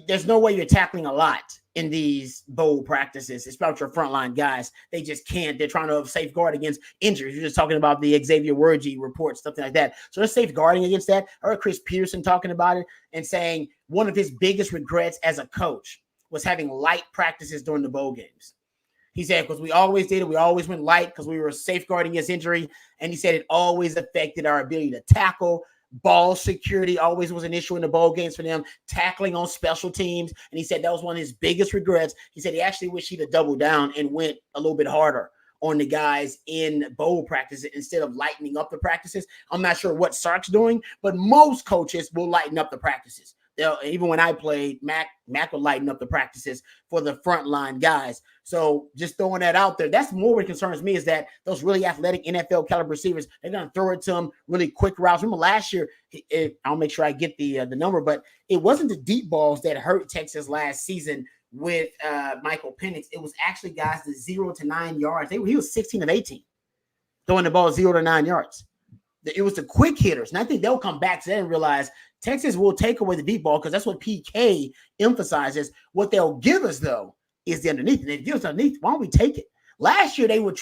there's no way you're tackling a lot in these bowl practices. It's about your frontline guys. They just can't. They're trying to safeguard against injuries. You're just talking about the Xavier Wurgie report, something like that. So they're safeguarding against that. I heard Chris Peterson talking about it and saying one of his biggest regrets as a coach was having light practices during the bowl games. He said, because we always did it. We always went light because we were safeguarding against injury. And he said it always affected our ability to tackle. Ball security always was an issue in the bowl games for them, tackling on special teams. And he said that was one of his biggest regrets. He said he actually wished he'd have doubled down and went a little bit harder on the guys in bowl practices instead of lightening up the practices. I'm not sure what Sark's doing, but most coaches will lighten up the practices. Even when I played, Mac would lighten up the practices for the frontline guys. So just throwing that out there, that's more what concerns me is that those really athletic NFL caliber receivers, they're going to throw it to them really quick routes. Remember last year, I'll make sure I get the number, but it wasn't the deep balls that hurt Texas last season with Michael Penix. It was actually guys the 0 to 9 yards. He was 16 of 18 throwing the ball 0 to 9 yards. It was the quick hitters. And I think they'll come back to that and realize Texas will take away the deep ball because that's what PK emphasizes. What they'll give us, though, is the underneath. And if they give us underneath, why don't we take it? Last year, they were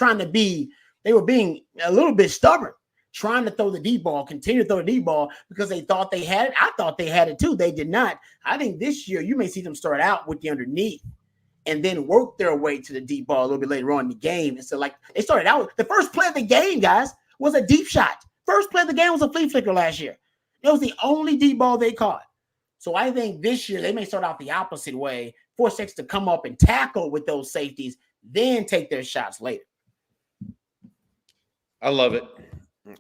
being a little bit stubborn, trying to throw the deep ball, continue to throw the deep ball because they thought they had it. I thought they had it too. They did not. I think this year you may see them start out with the underneath and then work their way to the deep ball a little bit later on in the game. And so, like, they started out, the first play of the game, guys, was a deep shot. First play of the game was a flea flicker last year. It was the only deep ball they caught. So I think this year they may start out the opposite way, force Texas to come up and tackle with those safeties, then take their shots later. I love it.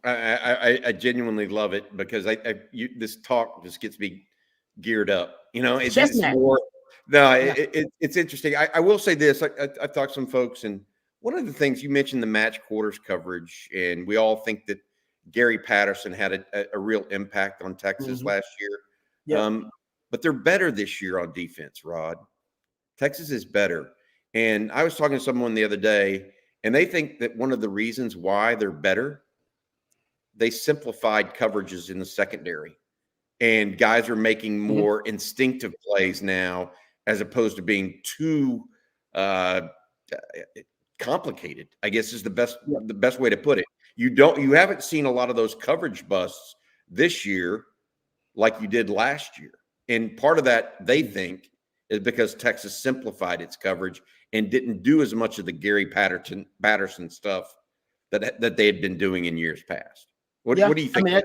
I genuinely love it because this talk just gets me geared up. It's more. No, it's interesting. I will say this. I've talked to some folks, and one of the things you mentioned, the match quarters coverage, and we all think that Gary Patterson had a real impact on Texas last year. Yep. But they're better this year on defense, Rod. Texas is better. And I was talking to someone the other day, and they think that one of the reasons why they're better, they simplified coverages in the secondary. And guys are making more instinctive plays now as opposed to being too complicated, I guess is the best way to put it. You haven't seen a lot of those coverage busts this year like you did last year. And part of that, they think, is because Texas simplified its coverage and didn't do as much of the Gary Patterson stuff that they had been doing in years past. What do you think?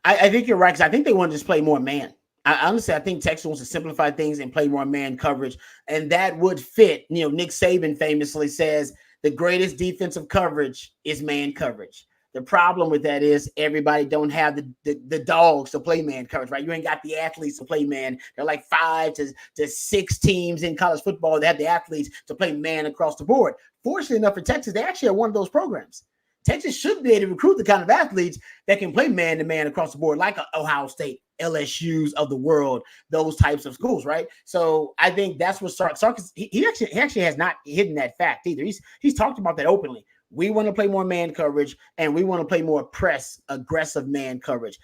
I think you're right, because I think they want to just play more man. Honestly, I think Texas wants to simplify things and play more man coverage, and that would fit. Nick Saban famously says the greatest defensive coverage is man coverage. The problem with that is everybody don't have the dogs to play man coverage, right? You ain't got the athletes to play man. There are like 5 to 6 teams in college football that have the athletes to play man across the board. Fortunately enough for Texas, they actually are one of those programs. Texas should be able to recruit the kind of athletes that can play man-to-man across the board, like Ohio State, LSUs of the world, those types of schools, right? So I think that's what Sarkis, he actually has not hidden that fact either. He's talked about that openly. We want to play more man coverage, and we want to play more press, aggressive man coverage.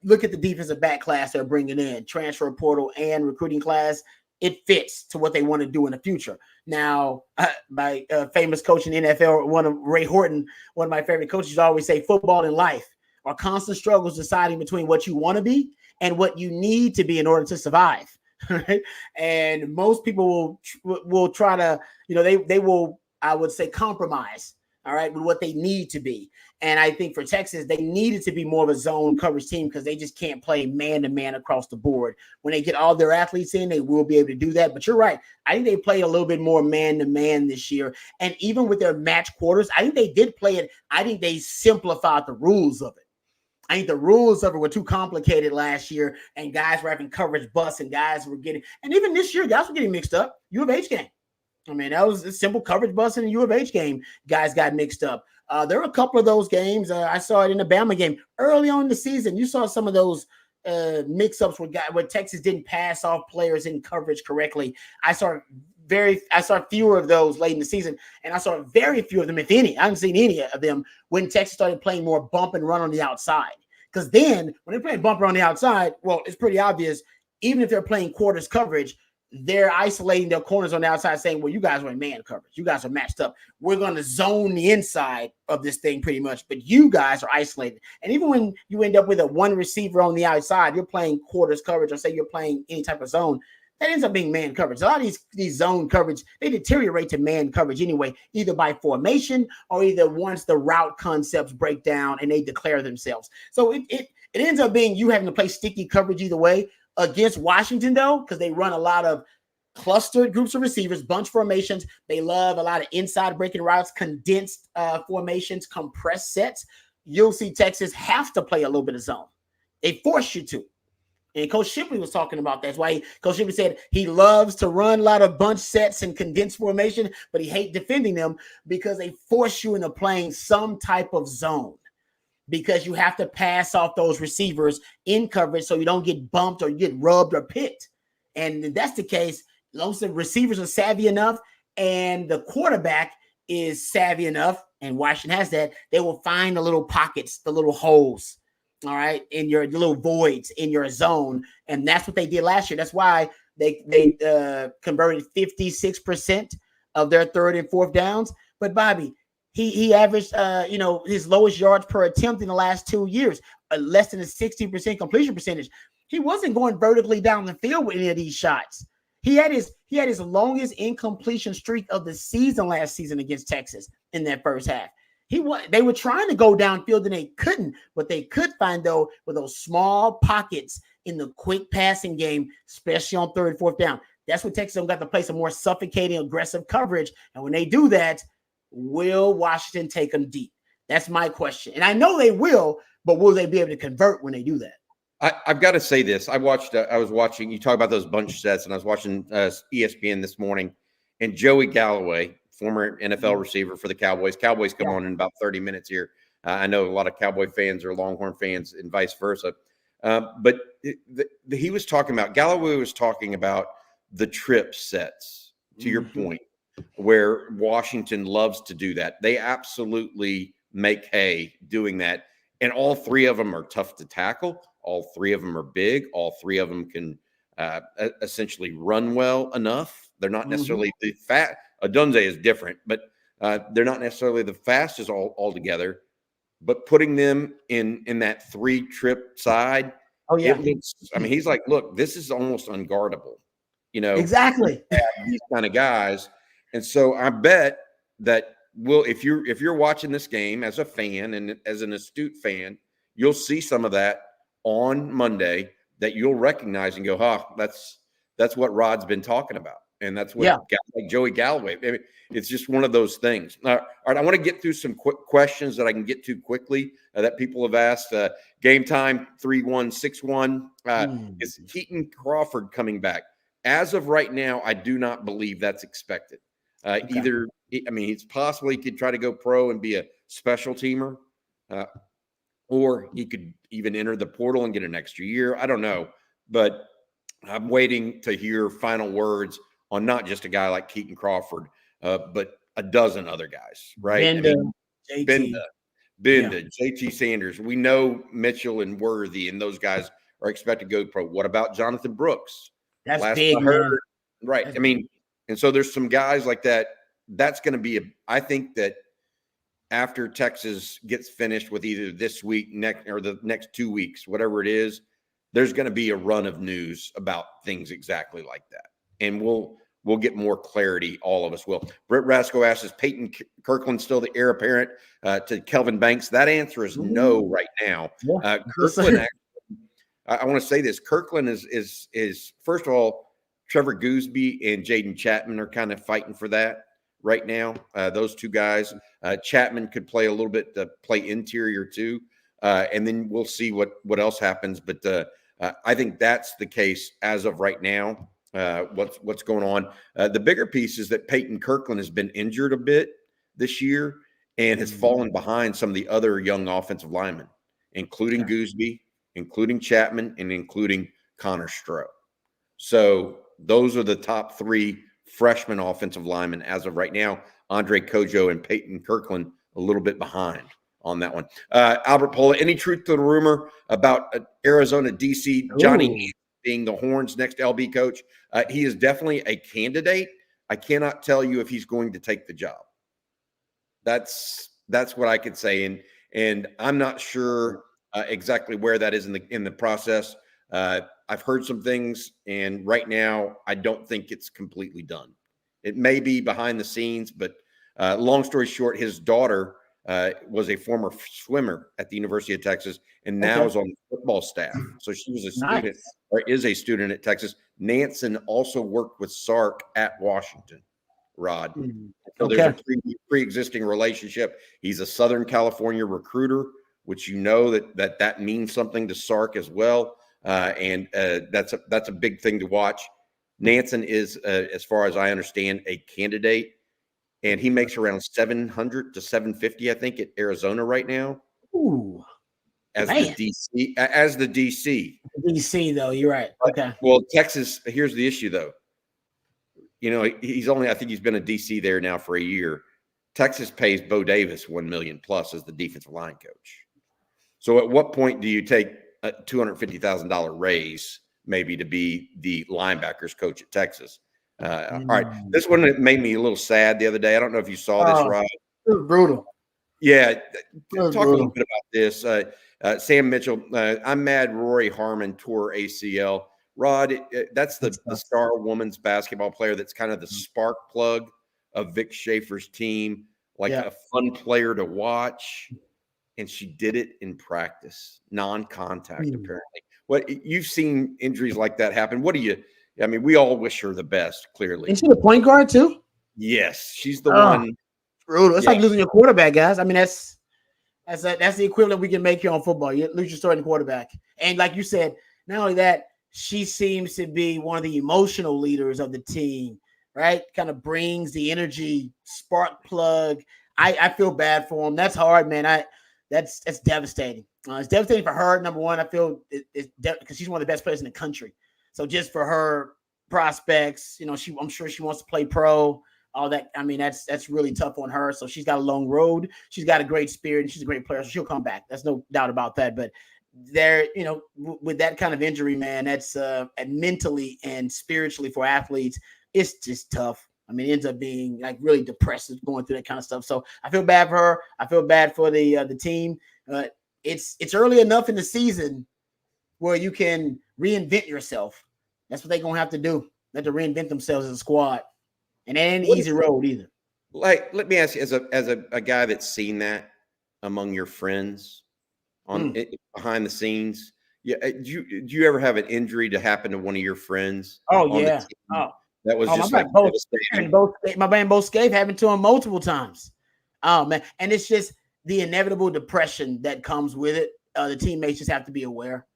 Look at the defensive back class they're bringing in, transfer portal and recruiting class. It fits to what they want to do in the future. Now, my famous coach in the NFL, Ray Horton, one of my favorite coaches, always say football and life are constant struggles deciding between what you want to be and what you need to be in order to survive. Right? And most people will try to, they will, I would say, compromise, all right, with what they need to be. And I think for Texas, they needed to be more of a zone coverage team because they just can't play man-to-man across the board. When they get all their athletes in, they will be able to do that. But you're right. I think they played a little bit more man-to-man this year. And even with their match quarters, I think they did play it. I think they simplified the rules of it. I think the rules of it were too complicated last year, and guys were having coverage busts, and guys were getting – and even this year, guys were getting mixed up. U of H game. I mean, that was a simple coverage bust in the U of H game. Guys got mixed up. There were a couple of those games. I saw it in the Bama game early on in the season. You saw some of those mix-ups where Texas didn't pass off players in coverage correctly. I saw fewer of those late in the season, and I saw very few of them, if any. I haven't seen any of them when Texas started playing more bump and run on the outside. Because then when they're playing bump and run on the outside, well, it's pretty obvious. Even if they're playing quarters coverage, they're isolating their corners on the outside, saying, well, you guys are in man coverage. You guys are matched up. We're going to zone the inside of this thing pretty much, but you guys are isolated. And even when you end up with a one receiver on the outside, you're playing quarters coverage, or say you're playing any type of zone, that ends up being man coverage. A lot of these zone coverage, they deteriorate to man coverage anyway, either by formation or either once the route concepts break down and they declare themselves. So it ends up being you having to play sticky coverage either way. Against Washington, though, because they run a lot of clustered groups of receivers, bunch formations. They love a lot of inside breaking routes, condensed formations, compressed sets. You'll see Texas have to play a little bit of zone. They force you to. And Coach Shipley was talking about that. That's why Coach Shipley said he loves to run a lot of bunch sets and condensed formation, but he hates defending them because they force you into playing some type of zone. Because you have to pass off those receivers in coverage so you don't get bumped or you get rubbed or picked. And if that's the case, as long as the receivers are savvy enough and the quarterback is savvy enough, and Washington has that, they will find the little pockets, the little holes, all right, in your little voids in your zone. And that's what they did last year. That's why they converted 56% of their third and fourth downs. But Bobby, He averaged, his lowest yards per attempt in the last 2 years, less than a 60% completion percentage. He wasn't going vertically down the field with any of these shots. He had his longest incompletion streak of the season last season against Texas in that first half. They were trying to go downfield and they couldn't. What they could find, though, were those small pockets in the quick passing game, especially on third and fourth down. That's what Texas got to play some more suffocating, aggressive coverage. And when they do that, will Washington take them deep? That's my question. And I know they will, but will they be able to convert when they do that? I've got to say this. I was watching, you talk about those bunch sets, and I was watching ESPN this morning, and Joey Galloway, former NFL receiver for the Cowboys. Cowboys come on in about 30 minutes here. I know a lot of Cowboy fans are Longhorn fans and vice versa. But he was talking about, Galloway was talking about the trip sets, to your point, where Washington loves to do that. They absolutely make hay doing that. And all three of them are tough to tackle. All three of them are big. All three of them can essentially run well enough. They're not necessarily the fat. Adunze is different, but they're not necessarily the fastest altogether. But putting them in that 3-trip side, it looks, I mean, he's like, look, this is almost unguardable. Exactly. These kind of guys. And so I bet that if you're watching this game as a fan and as an astute fan, you'll see some of that on Monday that you'll recognize and go, that's what Rod's been talking about. And that's what Joey Galloway. I mean, it's just one of those things. All right, I want to get through some quick questions that I can get to quickly that people have asked. Game time 3-1, 6-1. Is Keaton Crawford coming back? As of right now, I do not believe that's expected. Either, I mean, it's possible he could try to go pro and be a special teamer, or he could even enter the portal and get an extra year. I don't know, but I'm waiting to hear final words on not just a guy like Keaton Crawford, but a dozen other guys, right? Benda, JT Sanders. We know Mitchell and Worthy and those guys are expected to go pro. What about Jonathan Brooks? That's big, man. Right. I mean, and so there's some guys like that. That's going to be I think that after Texas gets finished with either this week, or the next 2 weeks, whatever it is, there's going to be a run of news about things exactly like that. And we'll get more clarity. All of us will. Britt Rasco asks, is Peyton Kirkland still the heir apparent to Kelvin Banks? That answer is no right now. Kirkland, I want to say this. Kirkland is first of all, Trevor Gooseby and Jaden Chapman are kind of fighting for that right now. Those two guys. Chapman could play a little bit, play interior too. And then we'll see what else happens. But I think that's the case as of right now. What's going on? The bigger piece is that Peyton Kirkland has been injured a bit this year and has fallen behind some of the other young offensive linemen, including Gooseby, including Chapman, and including Connor Stroh. So those are the top 3 freshman offensive linemen as of right now. Andre Kojo and Peyton Kirkland a little bit behind on that one. Albert Pola, any truth to the rumor about Arizona DC Johnny being the Horns' next LB coach? He is definitely a candidate. I cannot tell you if he's going to take the job. That's what I could say, and I'm not sure exactly where that is in the process. I've heard some things, and right now I don't think it's completely done. It may be behind the scenes, but long story short, his daughter was a former swimmer at the University of Texas and now is on the football staff. So she was a student or is a student at Texas. Nansen also worked with Sark at Washington, Rod. So there's a pre-existing relationship. He's a Southern California recruiter, which that means something to Sark as well. And that's a big thing to watch. Nansen is, as far as I understand, a candidate, and he makes around $700 to $750, I think, at Arizona right now. Ooh, as the DC. DC, though, you're right. Okay. Well, Texas. Here's the issue, though. I think he's been a DC there now for a year. Texas pays Bo Davis $1 million plus as the defensive line coach. So at what point do you take a $250,000 raise maybe to be the linebackers coach at Texas? All right. This one made me a little sad the other day. I don't know if you saw this, Rob. It was brutal. Yeah. Talk a little bit about this. Sam Mitchell, I'm mad Rory Harmon tore ACL. Rod, that's the star women's basketball player that's kind of the spark plug of Vic Schaefer's team, a fun player to watch. And she did it in practice, non-contact, apparently. You've seen injuries like that happen. We all wish her the best, clearly. Is she the point guard too? Yes, she's the one. Brutal. It's like losing your quarterback, guys. I mean, that's the equivalent we can make here on football. You lose your starting quarterback. And like you said, not only that, she seems to be one of the emotional leaders of the team, right? Kind of brings the energy, spark plug. I feel bad for him. That's hard, man. that's devastating. It's devastating for her. Number one, I feel because she's one of the best players in the country. So just for her prospects, I'm sure she wants to play pro. All that. I mean, that's really tough on her. So she's got a long road. She's got a great spirit, and she's a great player. So she'll come back. There's no doubt about that. But there, with that kind of injury, man, that's mentally and spiritually for athletes, it's just tough. I mean, it ends up being like really depressive going through that kind of stuff. So I feel bad for her. I feel bad for the team. It's early enough in the season where you can reinvent yourself. That's what they're gonna have to do. They have to reinvent themselves as a squad, and it ain't an easy road either. Like, let me ask you, as a guy that's seen that among your friends on behind the scenes, do you ever have an injury to happen to one of your friends? Oh yeah. That was just my like devastating. My man Bo Scaife happened to him multiple times. Oh man, and it's just the inevitable depression that comes with it. The teammates just have to be aware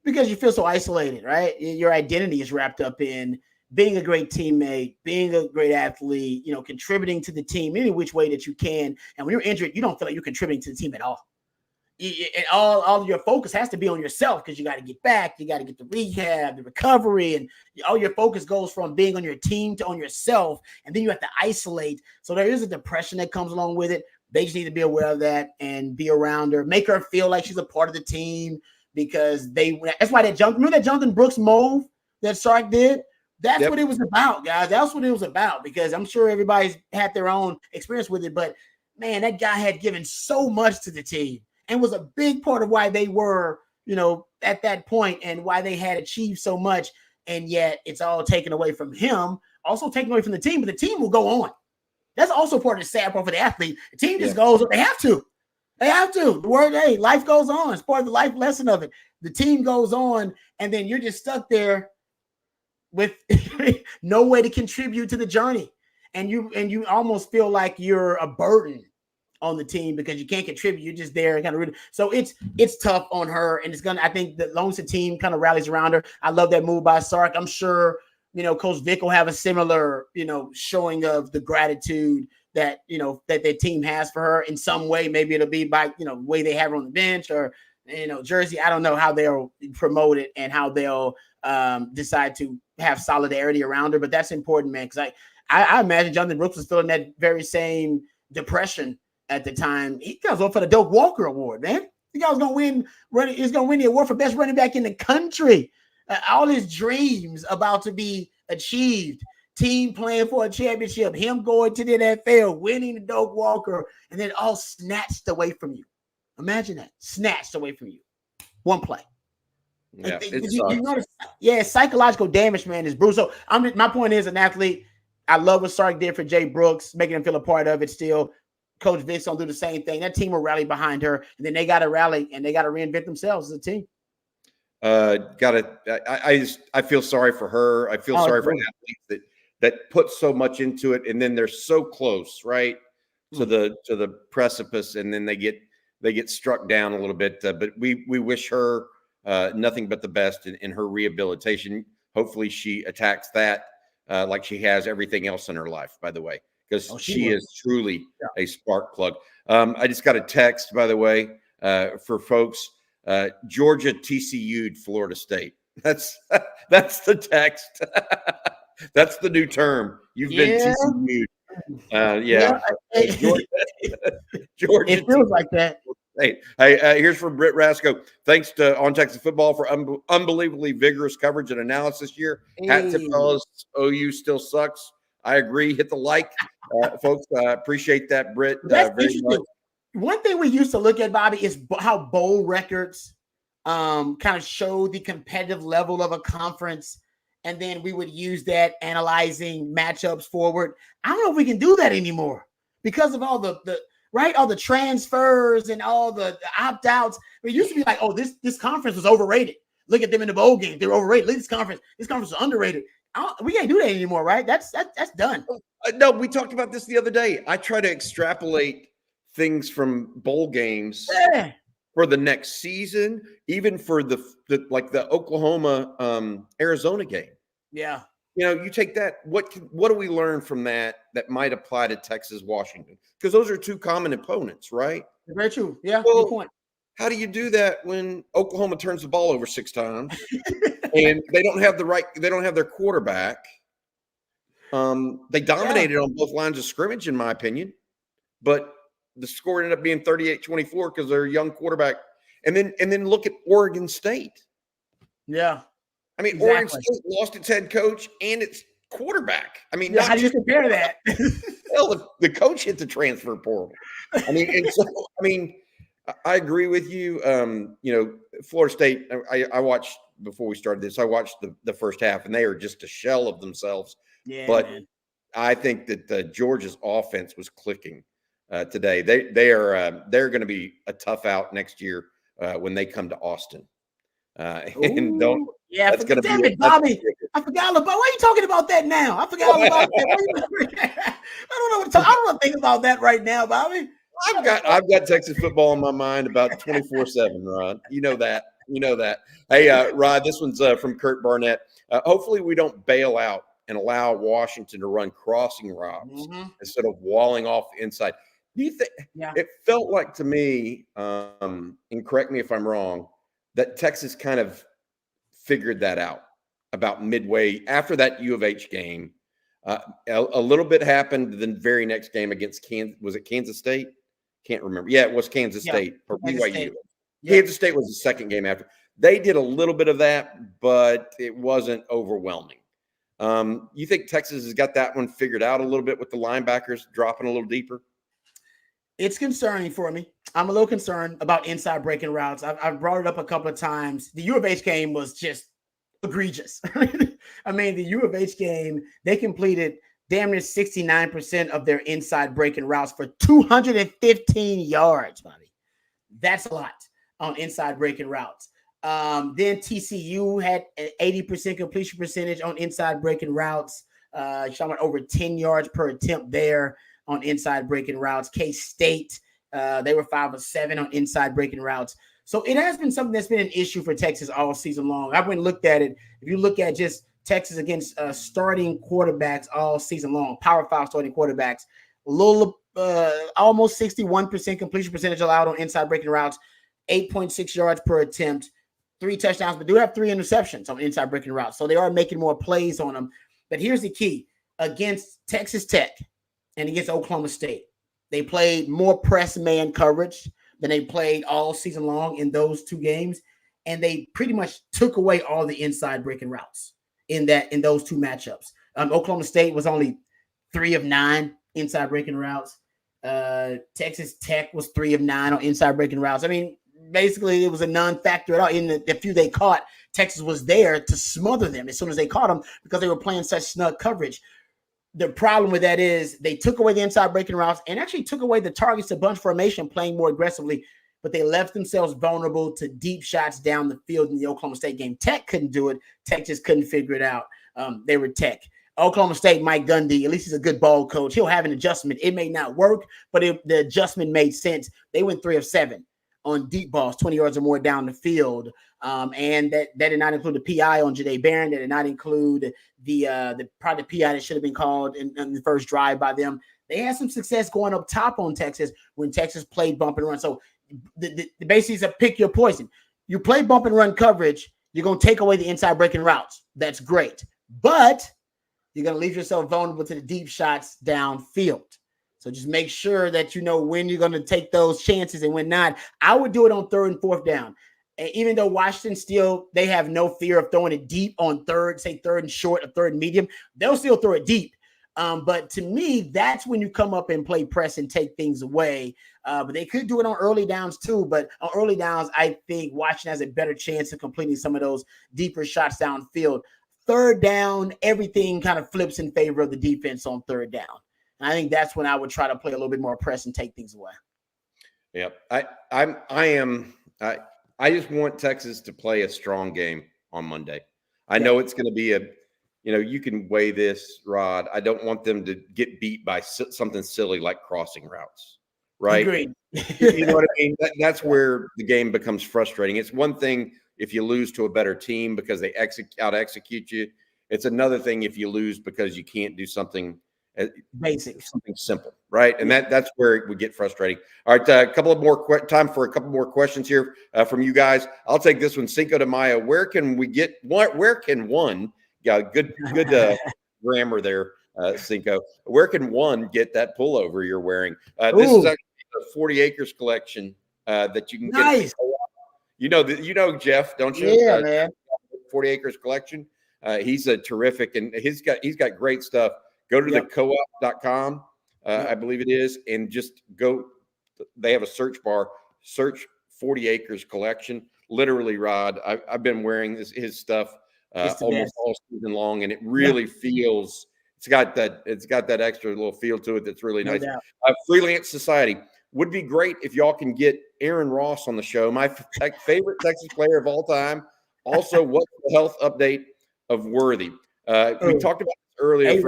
because you feel so isolated, right? Your identity is wrapped up in being a great teammate, being a great athlete, contributing to the team any which way that you can. And when you're injured, you don't feel like you're contributing to the team at all. And all of your focus has to be on yourself because you got to get back, you got to get the rehab, the recovery, and all your focus goes from being on your team to on yourself, and then you have to isolate. So there is a depression that comes along with it. They just need to be aware of that and be around her, make her feel like she's a part of the team because that's why remember that Jonathan Brooks move that Sark did? That's what it was about, guys. That's what it was about because I'm sure everybody's had their own experience with it, but man, that guy had given so much to the team and was a big part of why they were, at that point and why they had achieved so much. And yet it's all taken away from him, also taken away from the team, but the team will go on. That's also part of the sad part for the athlete. The team just goes, they have to. They have to. The word, hey, life goes on. It's part of the life lesson of it. The team goes on, and then you're just stuck there with no way to contribute to the journey. And you almost feel like you're a burden on the team because you can't contribute. You're just there kind of. So it's tough on her, and I think the Lonesome team kind of rallies around her. I love that move by Sark. I'm sure Coach Vic will have a similar showing of the gratitude that that their team has for her in some way. Maybe it'll be by way they have her on the bench or jersey. I don't know how they'll promote it and how they'll decide to have solidarity around her, but that's important, man, because I imagine Jonathan Brooks was feeling that very same depression at the time. He goes up for the Doak Walker Award, man. The guy was going to win. He's going to win the award for best running back in the country. All his dreams about to be achieved. Team playing for a championship. Him going to the NFL, winning the Doak Walker, and then all snatched away from you. Imagine that. Snatched away from you. One play. Yeah, psychological damage, man, is brutal. So my point is, an athlete, I love what Sark did for Jay Brooks, making him feel a part of it still. Coach Vince don't do the same thing. That team will rally behind her, and then they got to rally and they got to reinvent themselves as a team. I feel sorry for her. I feel sorry for athletes that put so much into it, and then they're so close, right, to the precipice, and then they get struck down a little bit. But we wish her nothing but the best in her rehabilitation. Hopefully, she attacks that like she has everything else in her life. By the way. Because she is truly a spark plug. I just got a text, by the way, for folks. Georgia TCU'd Florida State. That's the text. That's the new term. You've been TCU'd. Georgia. It feels like that. Hey, here's from Britt Rasco. Thanks to On Texas Football for unbelievably vigorous coverage and analysis this year. Hat tip, fellas. OU still sucks. I agree. Hit the like, folks. Appreciate that, Britt. That's very interesting. much. One thing we used to look at, Bobby, is how bowl records kind of show the competitive level of a conference, and then we would use that analyzing matchups forward. I don't know if we can do that anymore because of all the all the transfers and all the opt-outs. It used to be like, oh, this conference was overrated. Look at them in the bowl game. They're overrated. Look at this conference. This conference is underrated. We can't do that anymore, right? That's done. No, we talked about this the other day. I try to extrapolate things from bowl games for the next season, even for the Oklahoma Arizona game. Yeah. you take that. What do we learn from that might apply to Texas, Washington? Because those are two common opponents, right? Very true. Yeah, Well, good point. how do you do that when Oklahoma turns the ball over 6 times and they don't have their quarterback? They dominated on both lines of scrimmage, in my opinion, but the score ended up being 38-24 because they're a young quarterback. And then look at Oregon State. Yeah. I mean, exactly. Oregon State lost its head coach and its quarterback. I mean, how do you compare that? Hell, the coach hit the transfer portal. I mean, and so I agree with you. Florida State. I watched before we started this. I watched the first half, and they are just a shell of themselves. Yeah, but man. I think that Georgia's offense was clicking today. They're going to be a tough out next year when they come to Austin. And don't. Yeah, that's going to damn be it, Bobby. I forgot about. Why are you talking about that now? I forgot all about that. I don't know what to talk. I don't want to think about that right now, Bobby. I've got Texas football in my mind about 24/7, Rod. You know that. Hey, Rod, this one's from Kurt Barnett. Hopefully we don't bail out and allow Washington to run crossing routes instead of walling off the inside. Do you think it felt like to me, and correct me if I'm wrong, that Texas kind of figured that out about midway after that U of H game? A little bit happened the very next game against Kansas. Was it Kansas State? Can't remember. Yeah, it was Kansas State or BYU. State. Kansas State was the second game after. They did a little bit of that, but it wasn't overwhelming. You think Texas has got that one figured out a little bit with the linebackers dropping a little deeper? It's concerning for me. I'm a little concerned about inside breaking routes. I've brought it up a couple of times. The U of H game was just egregious. I mean, the U of H game, they completed damn near 69% of their inside breaking routes for 215 yards, Bobby. That's a lot on inside breaking routes. Then TCU had an 80% completion percentage on inside breaking routes. Shot over 10 yards per attempt there on inside breaking routes. K-State, they were 5 of 7 on inside breaking routes. So it has been something that's been an issue for Texas all season long. I went and looked at it. If you look at just Texas against starting quarterbacks all season long, Power 5 starting quarterbacks, almost 61% completion percentage allowed on inside breaking routes, 8.6 yards per attempt, 3 touchdowns, but do have 3 interceptions on inside breaking routes. So they are making more plays on them. But here's the key. Against Texas Tech and against Oklahoma State, they played more press man coverage than they played all season long in those 2 games. And they pretty much took away all the inside breaking routes in those 2 matchups. Oklahoma State was only 3 of 9 inside breaking routes. Texas Tech was 3 of 9 on inside breaking routes. I mean, basically it was a non-factor at all. In the few they caught, Texas was there to smother them as soon as they caught them because they were playing such snug coverage. The problem with that is they took away the inside breaking routes and actually took away the targets to bunch formation, playing more aggressively, but they left themselves vulnerable to deep shots down the field in the Oklahoma State game. Tech couldn't do it. Tech just couldn't figure it out. They were Tech. Oklahoma State, Mike Gundy, at least he's a good ball coach. He'll have an adjustment. It may not work, but the adjustment made sense. They went 3 of 7 on deep balls, 20 yards or more down the field. And that did not include the PI on Jahdae Barron. That did not include the PI that should have been called in the first drive by them. They had some success going up top on Texas when Texas played bump and run. So the basics is a pick your poison. You play bump and run coverage, you're going to take away the inside breaking routes. That's great. But you're going to leave yourself vulnerable to the deep shots downfield. So just make sure that you know when you're going to take those chances and when not. I would do it on 3rd and 4th down. And even though Washington they have no fear of throwing it deep on 3rd, say 3rd and short or 3rd and medium, they'll still throw it deep. But to me, that's when you come up and play press and take things away. But they could do it on early downs too. But on early downs, I think Washington has a better chance of completing some of those deeper shots downfield. 3rd down, everything kind of flips in favor of the defense on 3rd down. And I think that's when I would try to play a little bit more press and take things away. Yep. I just want Texas to play a strong game on Monday. I know it's going to be you can weigh this, Rod. I don't want them to get beat by something silly like crossing routes, right? Agreed. You know what I mean? That's where the game becomes frustrating. It's one thing if you lose to a better team because they out-execute you. It's another thing if you lose because you can't do something basic, something simple, right? And that's where it would get frustrating. All right, a couple of more time for a couple more questions here from you guys. I'll take this one, Cinco de Mayo. Where can we get one? Where can one? Yeah, good grammar there, Cinco. Where can one get that pullover you're wearing? This is actually a 40 Acres collection that you can get. Nice. You know Jeff, don't you? Yeah, man. 40 Acres collection. He's a terrific, and he's got great stuff. Go to the coop.com, I believe it is, and just go. They have a search bar. Search 40 Acres collection. Literally, Rod, I've been wearing his stuff almost all season long, and it really feels. It's got that extra little feel to it that's really nice. Freelance Society would be great if y'all can get Aaron Ross on the show. My favorite Texas player of all time. Also, what's the health update of Worthy? We talked about this earlier.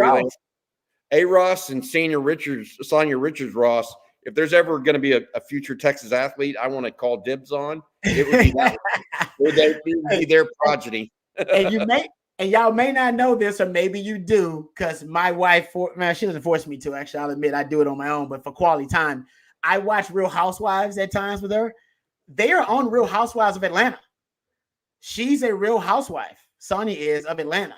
Ross and Sonia Richards Ross. If there's ever going to be a future Texas athlete, I want to call dibs on. It would be that. It would be their progeny. And y'all may not know this, or maybe you do, because my wife, she doesn't force me to. Actually, I'll admit I do it on my own. But for quality time, I watch Real Housewives at times with her. They are on Real Housewives of Atlanta. She's a Real Housewife. Sonya is of Atlanta.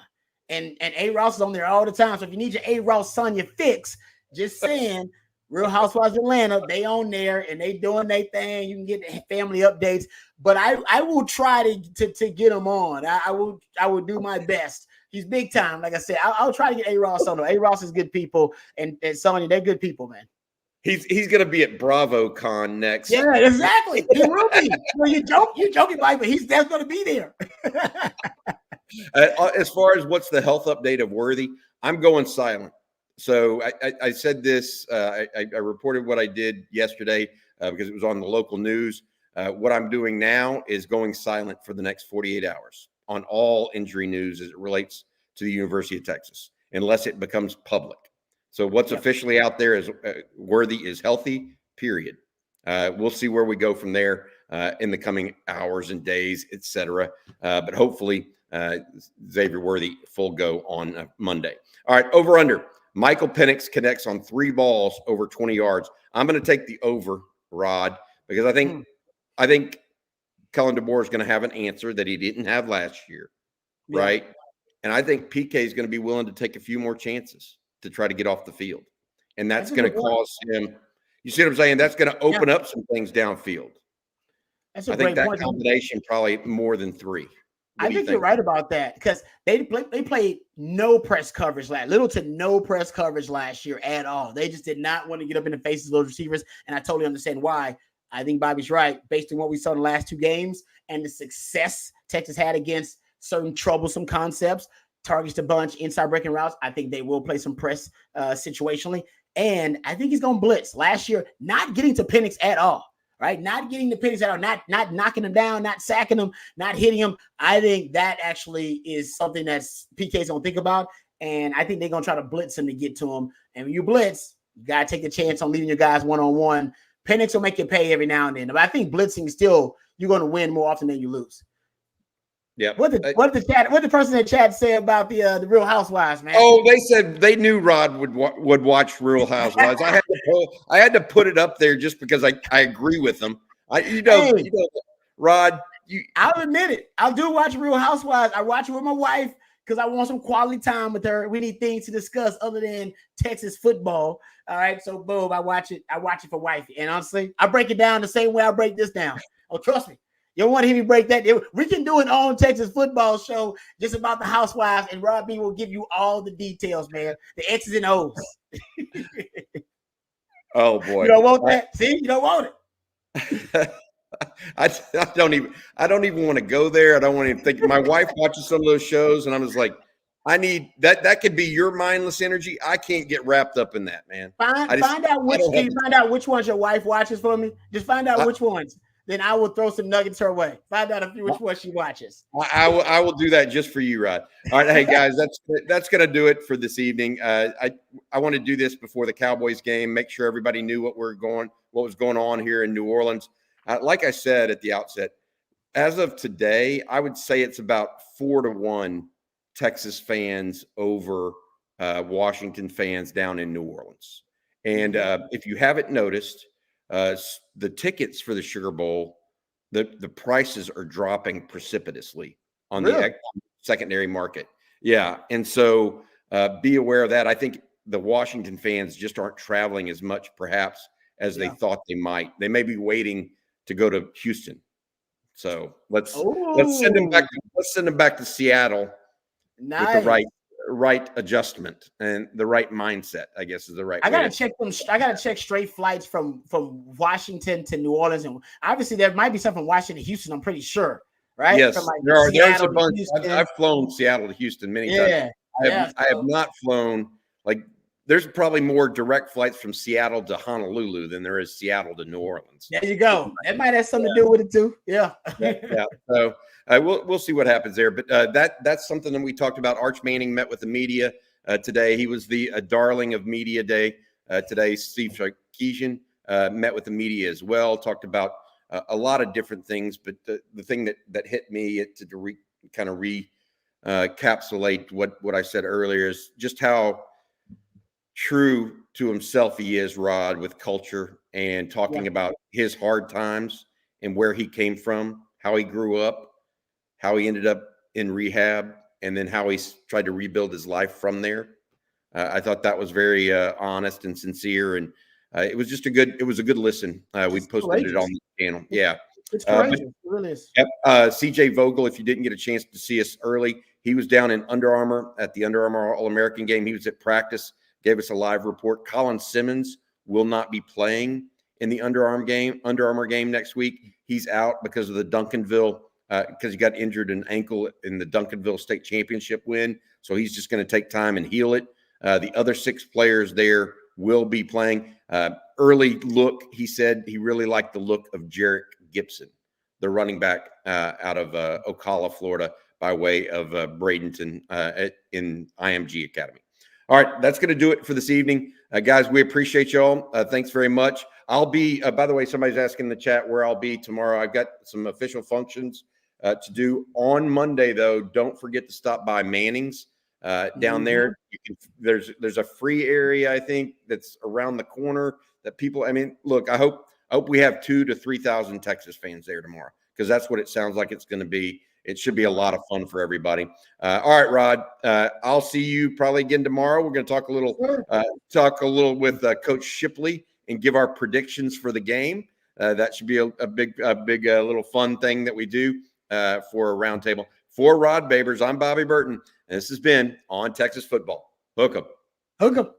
And A. Ross is on there all the time. So if you need your A. Ross Sonya fix, just saying, Real Housewives of Atlanta, they on there and they doing their thing. You can get the family updates. But I will try to get him on. I will do my best. He's big time. Like I said, I'll try to get A. Ross on there. A. Ross is good people, and Sonya, they're good people, man. He's going to be at BravoCon next. Yeah, exactly. He will be. Well, you're joking, Mike, but that's going to be there. As far as what's the health update of Worthy, I'm going silent. So I said this. I reported what I did yesterday because it was on the local news. What I'm doing now is going silent for the next 48 hours on all injury news as it relates to the University of Texas, unless it becomes public. So what's officially out there is Worthy is healthy, period. We'll see where we go from there in the coming hours and days, et cetera. But hopefully Xavier Worthy full go on Monday. All right, over under. Michael Penix connects on 3 balls over 20 yards. I'm going to take the over, Rod, because I think Kellen DeBoer is going to have an answer that he didn't have last year, right? And I think PK is going to be willing to take a few more chances to try to get off the field. And that's going to cause him, you see what I'm saying? That's going to open up some things downfield. I think that combination probably more than 3. I think you're right about that, because they played no press coverage little to no press coverage last year at all. They just did not want to get up in the faces of those receivers, and I totally understand why. I think Bobby's right based on what we saw in the last 2 games and the success Texas had against certain troublesome concepts, targets to bunch, inside breaking routes. I think they will play some press situationally, and I think he's going to blitz. Last year, not getting to Penix at all. Right, not getting the Penix out, not knocking him down, not sacking him, not hitting him. I think that actually is something that PK's gonna think about, and I think they're gonna try to blitz him to get to him. And when you blitz, you gotta take the chance on leaving your guys one-on-one. Penix will make you pay every now and then, but I think blitzing still you're gonna win more often than you lose. Yeah. What the person in chat say about the Real Housewives, man? Oh, they said they knew Rod would watch Real Housewives. I had to put it up there just because I agree with them. Rod. I'll admit it. I do watch Real Housewives. I watch it with my wife because I want some quality time with her. We need things to discuss other than Texas football. All right, so boom, I watch it. I watch it for wifey, and honestly, I break it down the same way I break this down. Oh, trust me. You don't want to hear me break that. We can do an all Texas football show just about the Housewives, and Rob B will give you all the details, man. The X's and O's. Oh boy, you don't want that? See, you don't want it. I don't even want to go there. I don't want to even think. My wife watches some of those shows, and I'm just like, I need that. That could be your mindless energy. I can't get wrapped up in that, man. Find out which ones your wife watches for me. Just find out which ones. Then I will throw some nuggets her way. Find out which one she watches. I will do that just for you, Rod. All right, hey guys, that's going to do it for this evening. I want to do this before the Cowboys game. Make sure everybody knew what was going on here in New Orleans. Like I said at the outset, as of today, I would say it's about 4-1 Texas fans over Washington fans down in New Orleans. And if you haven't noticed, the tickets for the Sugar Bowl, the prices are dropping precipitously on the secondary market. Yeah. And so be aware of that. I think the Washington fans just aren't traveling as much, perhaps, as they thought they might. They may be waiting to go to Houston. So let's send them back. Let's send them back to Seattle with the right adjustment and the right mindset, I guess, is the right. I gotta check them. I gotta check straight flights from Washington to New Orleans, and obviously there might be some from Washington to Houston. I'm pretty sure, right? Yes, from, like, there's a bunch. I've flown Seattle to Houston many times. I have not flown, like, there's probably more direct flights from Seattle to Honolulu than there is Seattle to New Orleans. There you go. That might have something to do with it too. Yeah. Yeah. So we'll see what happens there. But that's something that we talked about. Arch Manning met with the media today. He was the darling of media day today. Steve Sarkisian met with the media as well. Talked about a lot of different things. But the thing that hit me to encapsulate what I said earlier is just how true to himself he is, Rod, with culture and talking about his hard times and where he came from, how he grew up, how he ended up in rehab, and then how he tried to rebuild his life from there. I thought that was very honest and sincere, and it was just a good listen. We posted it on the channel. Yeah. It's courageous. It really is. CJ Vogel, if you didn't get a chance to see us early, he was down in Under Armour at the Under Armour All-American game. He was at practice, gave us a live report. Colin Simmons will not be playing in the Under Armour game next week. He's out because of the Duncanville, because he got injured an ankle in the Duncanville State Championship win. So he's just going to take time and heal it. The other 6 players there will be playing. Early look, he said he really liked the look of Jarek Gibson, the running back out of Ocala, Florida, by way of Bradenton in IMG Academy. All right, that's going to do it for this evening. Guys, we appreciate y'all. Thanks very much. I'll be, by the way, somebody's asking in the chat where I'll be tomorrow. I've got some official functions to do on Monday, though. Don't forget to stop by Manning's down there. There's a free area, I think, that's around the corner that people, look, I hope we have 2,000 to 3,000 Texas fans there tomorrow, because that's what it sounds like it's going to be. It should be a lot of fun for everybody. All right, Rod. I'll see you probably again tomorrow. We're going to talk a little with Coach Shipley and give our predictions for the game. That should be a big little fun thing that we do for a roundtable. For Rod Babers, I'm Bobby Burton, and this has been On Texas Football. Hook 'em. Hook 'em.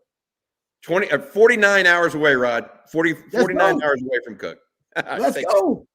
49 hours away, Rod. 49 hours away from Cook. Let's go.